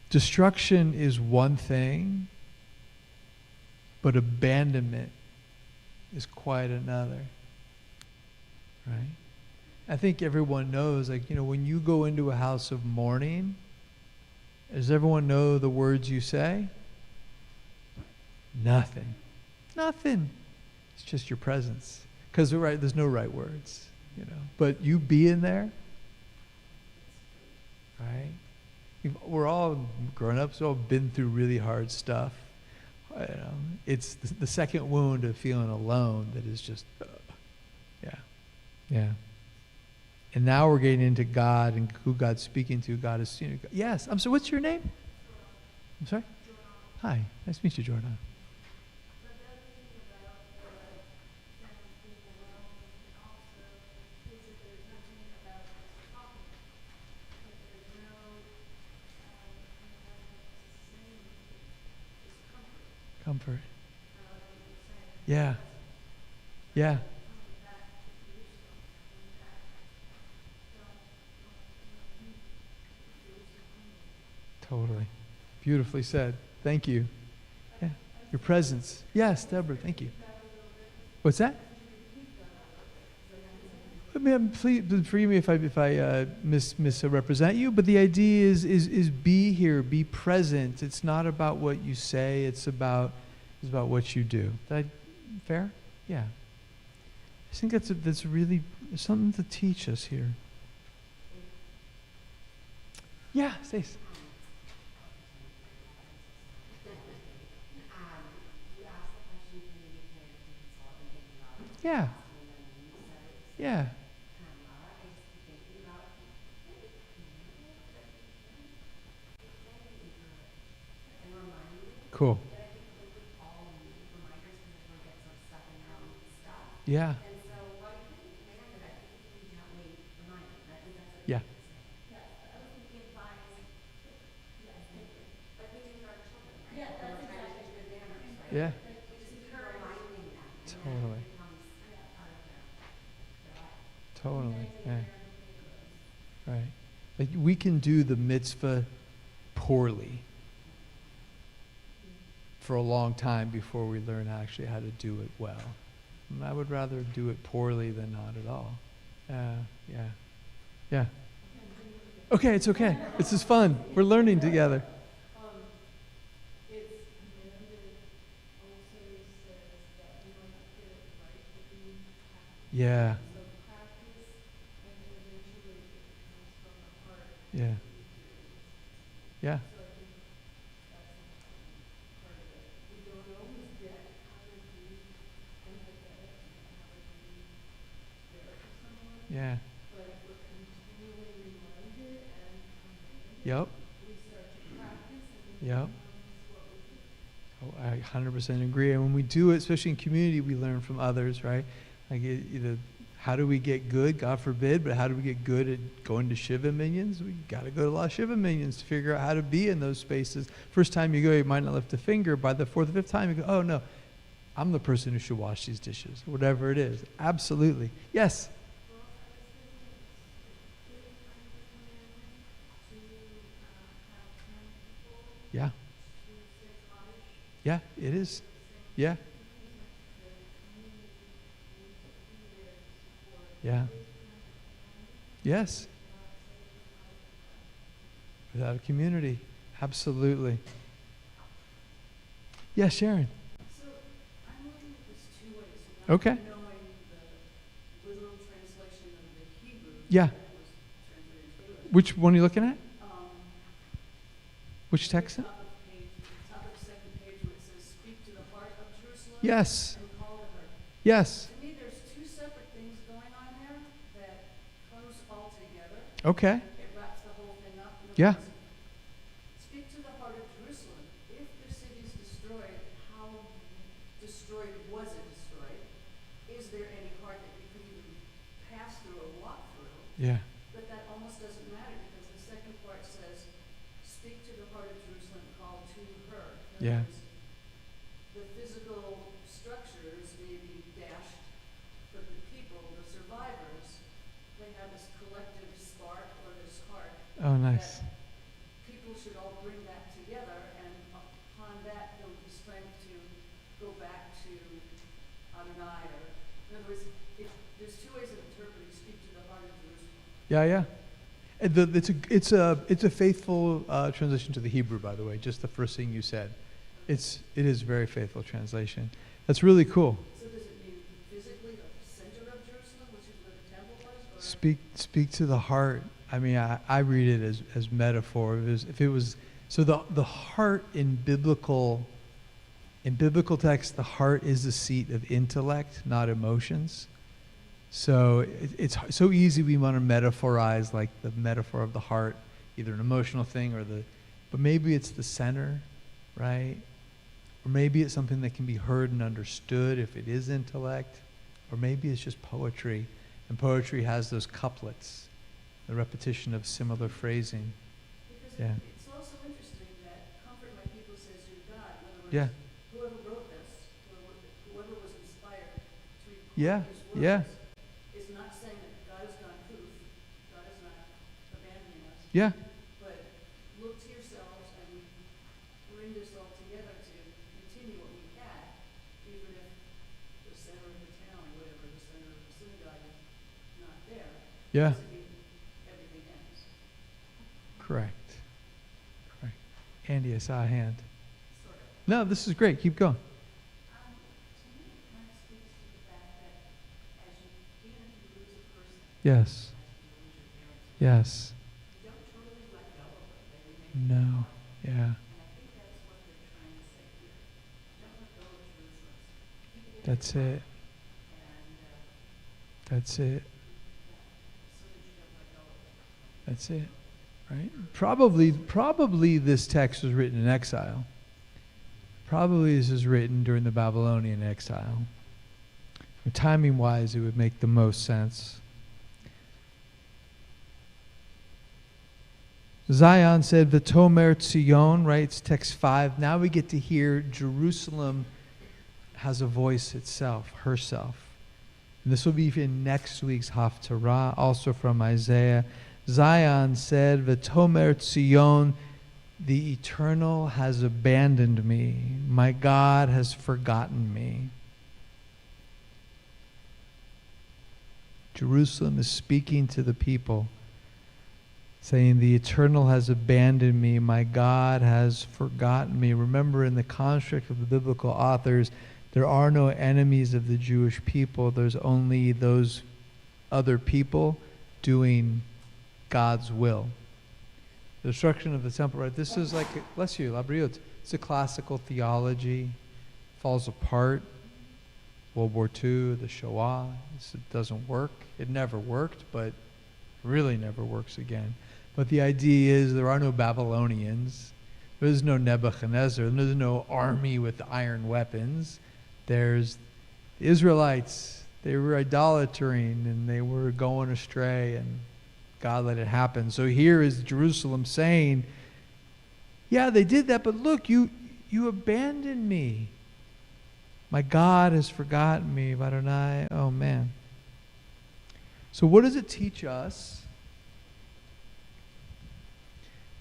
destruction is one thing, but abandonment is quite another, right? I think everyone knows, like, when you go into a house of mourning, does everyone know the words you say? Nothing. Nothing. It's just your presence. Because there's no right words, But you being there, right? We're all grown-ups, we've all been through really hard stuff. It's the second wound of feeling alone that is just, yeah. And now we're getting into God and who God's speaking to. God is, yes. I'm sorry, what's your name? I'm sorry? Hi, nice to meet you, Jordan. Comfort. Yeah. Yeah. Totally. Beautifully said. Thank you. Yeah. Your presence. Yes, Deborah, thank you. What's that? Please forgive me if I misrepresent you, but the idea is be here, be present. It's not about what you say, it's about what you do. Fair? Yeah. I think that's really something to teach us here. Yeah, Stace. Yeah. Yeah. Cool. Yeah. Yeah. Yeah. Totally. Totally. Yeah. Right. Like we can do the mitzvah poorly for a long time before we learn actually how to do it well. And I would rather do it poorly than not at all. Yeah. Yeah. Okay, it's okay. This is fun. We're learning together. Yeah. Yeah. Yeah. Yeah. Yep. Yep. Oh, I 100% agree. And when we do it, especially in community, we learn from others, right? Like either how do we get good, God forbid, but how do we get good at going to Shiva minions? We got to go to a lot of Shiva minions to figure out how to be in those spaces. First time you go, you might not lift a finger. By the fourth or fifth time, you go, oh, no, I'm the person who should wash these dishes, whatever it is. Absolutely. Yes? Yeah. Yeah, it is. Yeah. Yeah. Yes. Without a community. Absolutely. Yes, Sharon.
So I'm looking at this two ways.
Okay.
Knowing the literal translation of the Hebrew
Yeah.
that was translated into English.
Which one are you looking at? Which
The
text?
top of the second page where it says, "Speak to the heart of Jerusalem."
Yes.
And call to her.
Yes.
To me, there's two separate things going on there that close all together.
Okay.
It wraps the whole thing up.
Yeah.
Speak to the heart of Jerusalem. If the city's destroyed, how destroyed was it destroyed? Is there any heart that you could even pass through or walk through?
Yeah.
But that almost doesn't matter because the second part says, "Speak to the heart of Jerusalem, call to her." In other
Yeah.
words,
Nice.
that people should all bring that together, and upon that, there will be strength to go back to Adonai, or, in other words, there's two ways of interpreting, speak to the heart of Jerusalem.
Yeah, yeah. And it's a faithful translation to the Hebrew, by the way. Just the first thing you said, it is very faithful translation. That's really cool.
So does it mean physically the center of Jerusalem, which is where the temple was? Or?
Speak to the heart. I mean, I read it as metaphor. If it was so the heart in biblical text, the heart is the seat of intellect, not emotions. So it's so easy we want to metaphorize like the metaphor of the heart, either an emotional thing but maybe it's the center, right? Or maybe it's something that can be heard and understood if it is intellect, or maybe it's just poetry, and poetry has those couplets, the repetition of similar phrasing.
Because
Yeah.
it's also interesting that comfort my people says you're God. In other words,
Yeah.
whoever wrote this, whoever was inspired to record
Yeah.
these words,
Yeah.
is not saying that God is gone poof, God is not abandoning us,
Yeah.
but look to yourselves and bring this all together to continue what we had, even if the center of the town, whatever, the center of the synagogue is not there.
Yeah.
Doesn't mean everything ends.
Correct. Andy, I saw a hand.
Sort of.
No, this is great. Keep going.
To me, it kind of speaks to the fact that even if you lose a person,
Yes.
as you lose your parents,
Yes.
you don't totally let go of them. They remain.
No. Yeah.
And I think that's what they're trying to say here. Don't let go of Jerusalem. Keep it in
That's
your
it.
heart, and
That's it.
so that you don't let go of it.
That's it. Right? Probably this text was written in exile. Probably this was written during the Babylonian exile. Timing wise, it would make the most sense. Zion said, V'tomer Tzion, right? It's text 5. Now we get to hear Jerusalem has a voice itself, herself. And this will be in next week's Haftarah, also from Isaiah. Zion said, V'tomer Tzion, the Eternal has abandoned me. My God has forgotten me. Jerusalem is speaking to the people, saying, the Eternal has abandoned me. My God has forgotten me. Remember, in the construct of the biblical authors, there are no enemies of the Jewish people. There's only those other people doing God's will. The destruction of the temple, right? This is like, bless you, Labriot. It's a classical theology, falls apart. World War II, the Shoah, it doesn't work. It never worked, but really never works again. But the idea is there are no Babylonians. There's no Nebuchadnezzar. There's no army with iron weapons. There's the Israelites. They were idolatering and they were going astray, and God let it happen. So here is Jerusalem saying, yeah, they did that, but look, you abandoned me. My God has forgotten me, Adonai. Oh, man. So what does it teach us?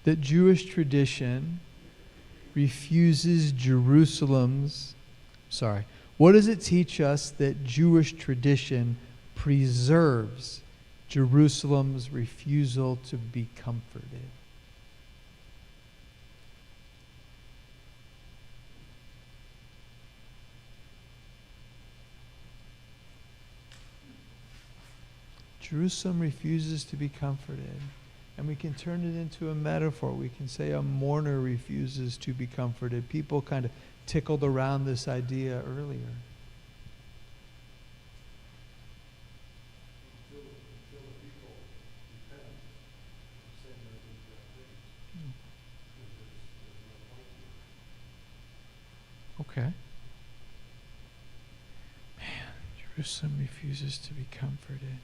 That Jewish tradition refuses what does it teach us that Jewish tradition preserves Jerusalem's refusal to be comforted? Jerusalem refuses to be comforted. And we can turn it into a metaphor. We can say a mourner refuses to be comforted. People kind of tickled around this idea earlier. Okay. Man, Jerusalem refuses to be comforted.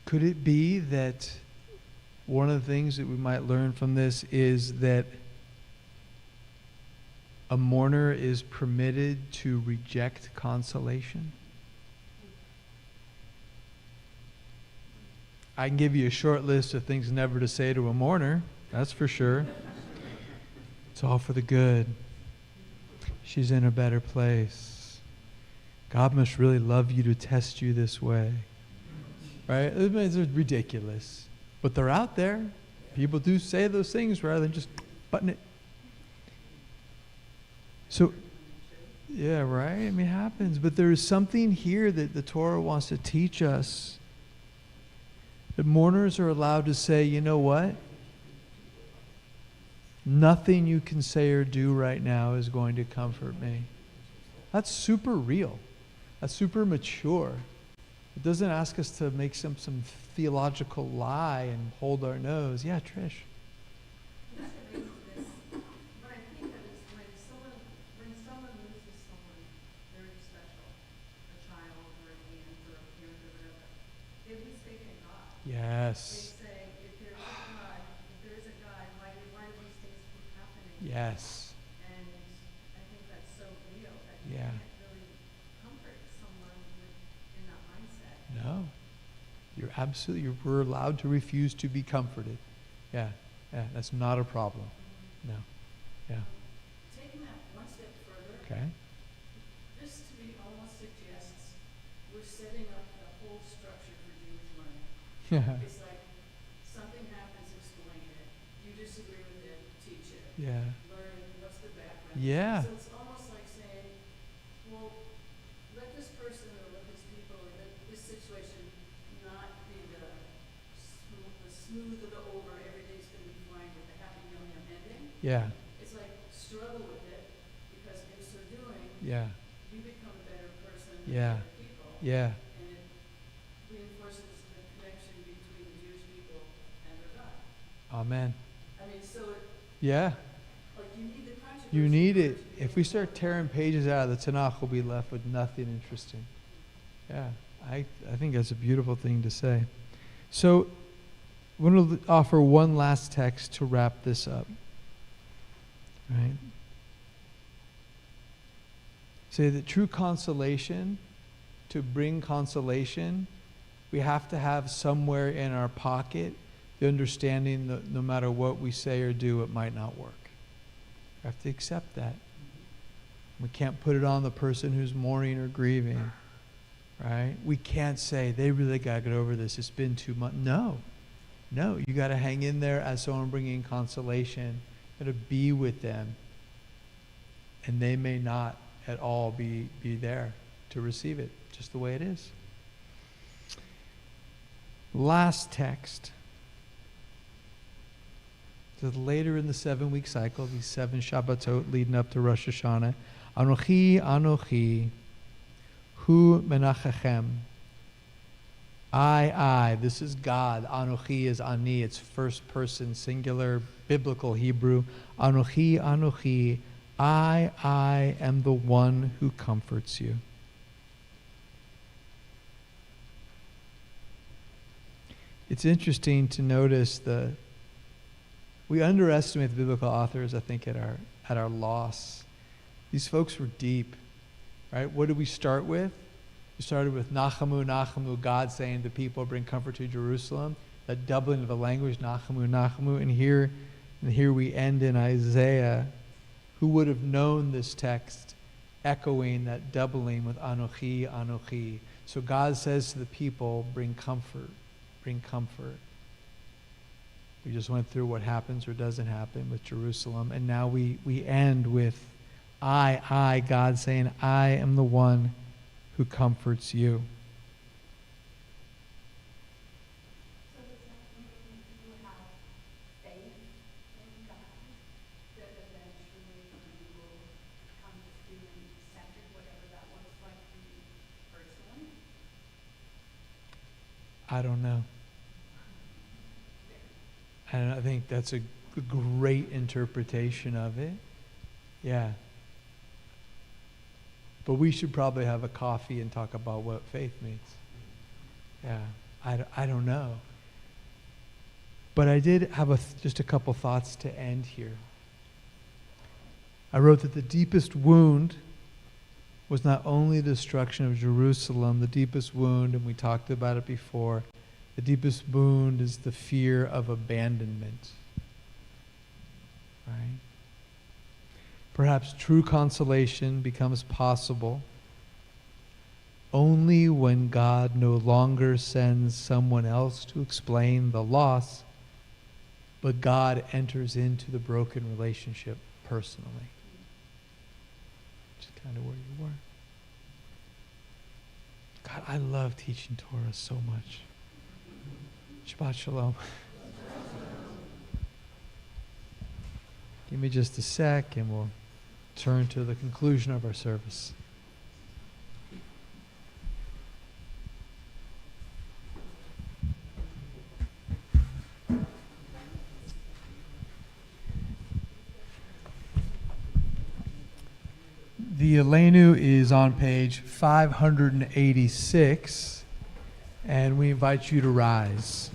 Could it be that one of the things that we might learn from this is that a mourner is permitted to reject consolation? I can give you a short list of things never to say to a mourner, that's for sure. It's all for the good. She's in a better place. God must really love you to test you this way. Right? It's ridiculous. But they're out there. People do say those things rather than just button it. So, yeah, right? I mean, it happens. But there is something here that the Torah wants to teach us. That mourners are allowed to say, you know what? Nothing you can say or do right now is going to comfort me. That's super real. That's super mature. It doesn't ask us to make some theological lie and hold our nose. Yeah, Trish.
This relates to this. What I think of is when someone loses someone very special, a child or an aunt or a parent or whatever, they lose faith in God.
Yes.
They say, if there is a God, why do these things keep happening?
Yes.
And I think that's so real that you
Yeah.
can't really comfort someone in that mindset.
No. We're allowed to refuse to be comforted. Yeah. Yeah. That's not a problem. No. Yeah.
Taking that one step further,
Okay.
this to me almost suggests we're setting up the whole structure for Jewish learning.
Yeah.
It's like something happens, explain it. You disagree with it, teach it.
Yeah.
Learn what's the background.
Yeah.
So it's almost like saying, well, let this person or let this people or let this situation not be the smooth or the over, everything's going to be fine with the happy yum yum ending.
Yeah.
It's like struggle with it because in so doing,
Yeah.
you become a better person
Yeah.
than other people.
Yeah.
And it reinforces the connection between the Jewish people and their God.
Amen.
I mean, so
Yeah.
like you need the controversy.
You need
for
it.
to be
If
able
we
to
start
work.
tearing pages out of the Tanakh, we'll be left with nothing interesting. Yeah, I think that's a beautiful thing to say. So, I'm going to offer one last text to wrap this up. Right? Say that true consolation, to bring consolation, we have to have somewhere in our pocket the understanding that no matter what we say or do, it might not work. We have to accept that. We can't put it on the person who's mourning or grieving, right? We can't say, they really got to get over this. It's been 2 months. No, you got to hang in there as someone bringing consolation. You got to be with them. And they may not at all be there to receive it, just the way it is. Last text. So later in the 7-week cycle, these 7 Shabbatot leading up to Rosh Hashanah, Anochi, Anochi, Hu Menachechem. I, this is God. Anochi is Ani, it's first person, singular, biblical Hebrew. Anochi, Anochi, I am the one who comforts you. It's interesting to notice we underestimate the biblical authors, I think, at our loss. These folks were deep, right? What did we start with? We started with Nachamu, Nachamu, God saying to the people, bring comfort to Jerusalem. That doubling of the language, Nachamu, Nachamu. And here we end in Isaiah. Who would have known this text echoing that doubling with Anochi, Anochi? So God says to the people, bring comfort, bring comfort. We just went through what happens or doesn't happen with Jerusalem. And now we end with God saying, I am the one who comforts you.
So does that mean you have faith in God that eventually you will come to and accept it, whatever that looks like for you personally?
I don't know. And I think that's a great interpretation of it. Yeah. But we should probably have a coffee and talk about what faith means. Yeah. I don't know. But I did have just a couple thoughts to end here. I wrote that the deepest wound was not only the destruction of Jerusalem, the deepest wound, and we talked about it before, The deepest wound is the fear of abandonment. Right? Perhaps true consolation becomes possible only when God no longer sends someone else to explain the loss, but God enters into the broken relationship personally. Which is kind of where you were. God, I love teaching Torah so much. Shabbat Shalom. Give me just a sec and we'll turn to the conclusion of our service. The Aleinu is on page 586, and we invite you to rise.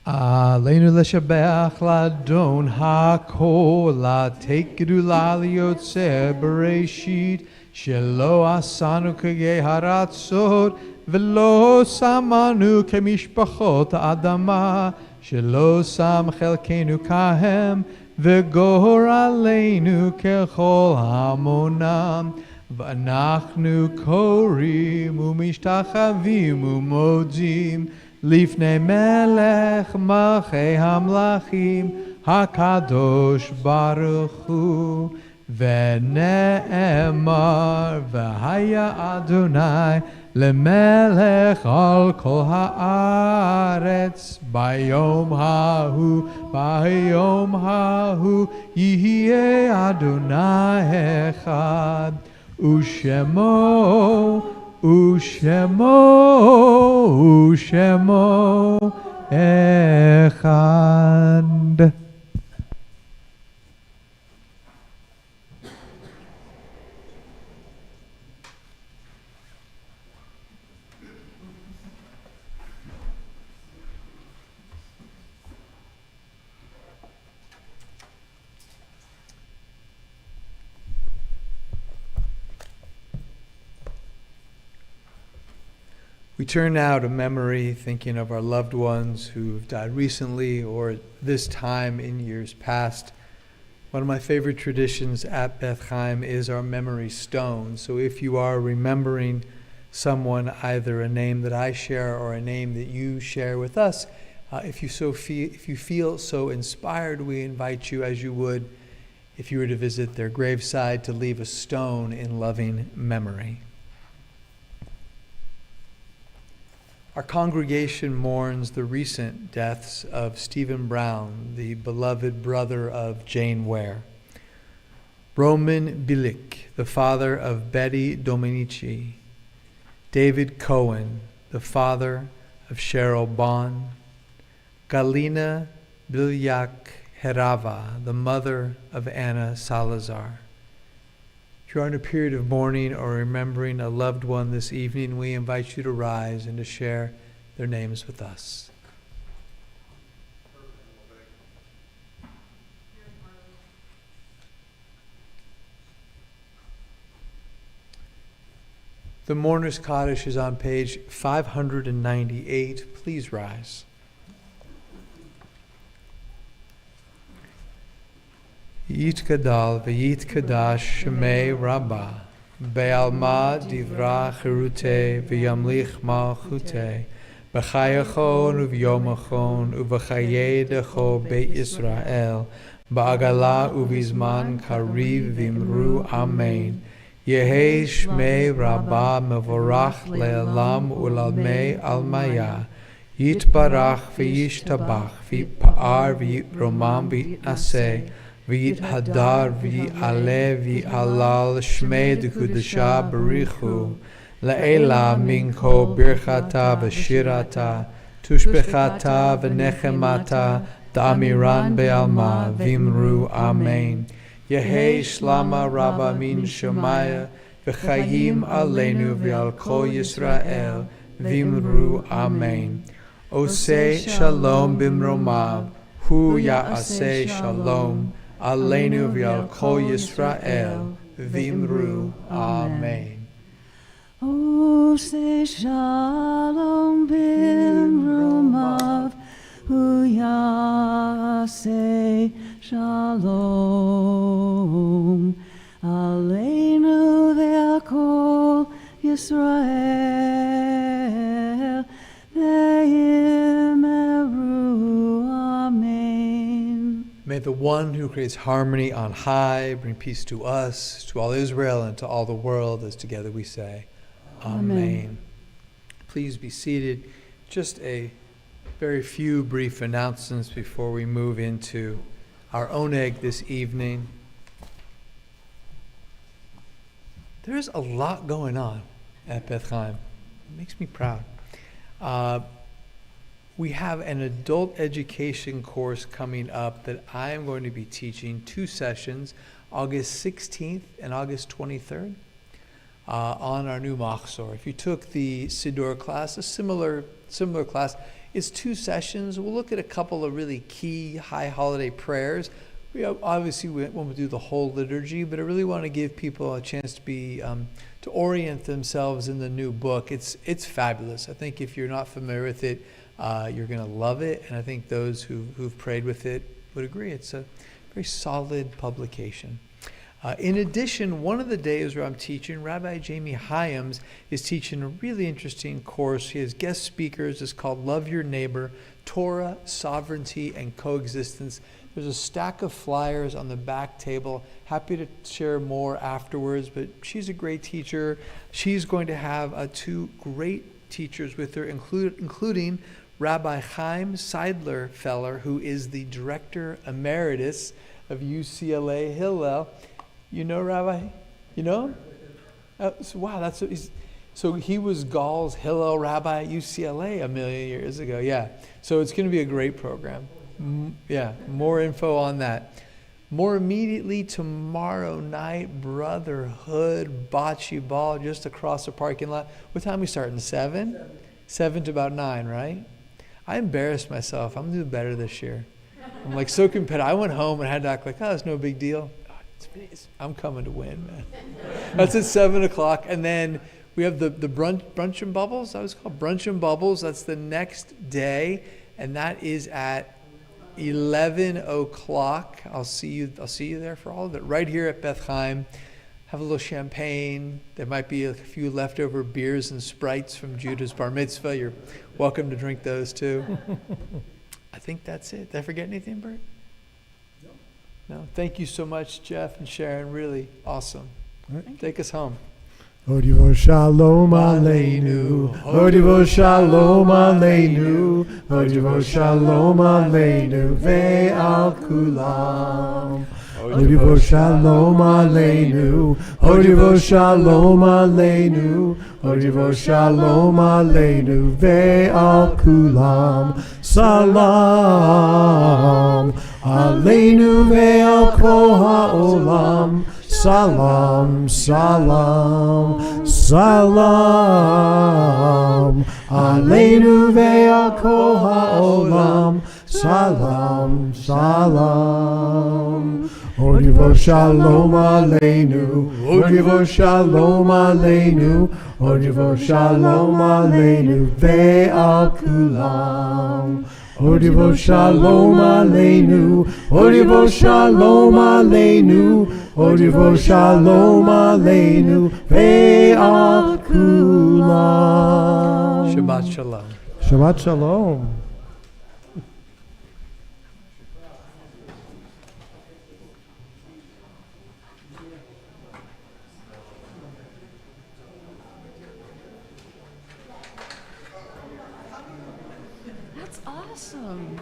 Aleinu leshabeach ladon hakol latek gedula liyotzeh bereshit shelo asanu kegei haratzot velo samanu kemishpachot adama shelo sam chelkenu kahem vegor aleinu kechol hamonam v'anachnu korim umishtachavim umodzim Lifnei melech malchei hamlachim hakadosh baruch hu v'ne'emar v'haya Adonai lemelech al kol haaretz bayom hahu yihye Adonai echad Ushemo echad. We turn now to memory, thinking of our loved ones who have died recently or this time in years past. One of my favorite traditions at Beth Chaim is our memory stone. So if you are remembering someone, either a name that I share or a name that you share with us, if you feel so inspired, we invite you, as you would if you were to visit their graveside, to leave a stone in loving memory. Our congregation mourns the recent deaths of Stephen Brown, the beloved brother of Jane Ware, Roman Bilik, the father of Betty Dominici, David Cohen, the father of Cheryl Bond, Galina Bilyak Herava, the mother of Anna Salazar. If you're in a period of mourning or remembering a loved one this evening, we invite you to rise and to share their names with us. The Mourner's Kaddish is on page 598. Please rise. Yitkadal v'yitkadash shemei Rabbah be'alma divra chirute v'yamlich malchute b'chayachon u'v'yomachon u'v'chayedecho be'Yisrael ba'agala u'v'zman kariv v'imru amen. Yehei shmei Rabbah mevorach le'elam u'lalmei almaya yitbarach v'yishtabach v'yipa'ar v'yitromam v'yitnaseh V'yithadar v'y'aleh v'y'alal shmei d'kudasha b'richu La'ela minko birchata v'shirata tushbechata v'nechemata da'amiran be'alma v'imru amen. Yehei shlama rabba min shemaya
v'chayim aleinu v'al kol Yisrael, v'imru amen. Oseh shalom bimromav, hu ya'aseh shalom, aleinu v'al kol Yisrael, v'imru amen.
Oseh shalom bimromav, hu ya'aseh shalom, aleinu ve'al kol Yisrael, ve'imru amen.
May the one who creates harmony on high bring peace to us, to all Israel, and to all the world, as together we say, Amen. Please be seated. Just a very few brief announcements before we move into our oneg this evening. There's a lot going on at Beth Chaim. It makes me proud. We have an adult education course coming up that I am going to be teaching 2 sessions, August 16th and August 23rd, on our new Machzor. If you took the Siddur class, a similar class, it's 2 sessions. We'll look at a couple of really key high holiday prayers. We obviously won't do the whole liturgy, but I really want to give people a chance to be to orient themselves in the new book. It's fabulous. I think if you're not familiar with it, you're going to love it, and I think those who've prayed with it would agree. It's a very solid publication. In addition, one of the days where I'm teaching, Rabbi Jamie Hyams is teaching a really interesting course. He has guest speakers. It's called Love Your Neighbor, Torah, Sovereignty, and Coexistence. There's a stack of flyers on the back table. Happy to share more afterwards, but she's a great teacher. She's going to have 2 great teachers with her, including Rabbi Chaim Seidler-Feller, who is the Director Emeritus of UCLA Hillel. You know Rabbi? You know him? Wow, so he was Gall's Hillel Rabbi at UCLA a million years ago. Yeah, so it's going to be a great program. Yeah, more info on that. More immediately tomorrow night, Brotherhood Bocce Ball just across the parking lot. What time are we starting? 7? 7 to about 9, right? I embarrassed myself. I'm doing better this year. I'm like so competitive. I went home and had to act like, it's no big deal. I'm coming to win, man. That's at 7 o'clock. And then we have the brunch and bubbles. That was called Brunch and Bubbles. That's the next day. And that is at 11 o'clock. I'll see you there for all of it. Right here at Beth Chaim. Have a little champagne. There might be a few leftover beers and Sprites from Judah's bar mitzvah. You're welcome to drink those too. I think that's it. Did I forget anything, Bert? No. Thank you so much, Jeff and Sharon. Really awesome.
Right.
Take us home.
Odivo shalom aleinu, Odivo shalom aleinu, Odivo shalom aleinu, ve'al kulam. Odivo shalom aleinu, Odivo shalom aleinu, Odivo shalom aleinu, ve'al kulam. Salam aleinu ve'al kol ha'olam. Salam, salam, salam, aleinu ve'al kol ha'olam. Salam, salam. Odivo shalom aleinu, Odivo shalom aleinu, Odivo shalom aleinu, ve'al kulam. Odivo shalom aleinu, Odivo shalom aleinu, Odivo shalom aleinu, ve'al kulam.
Shabbat shalom.
Shabbat shalom.
That's awesome.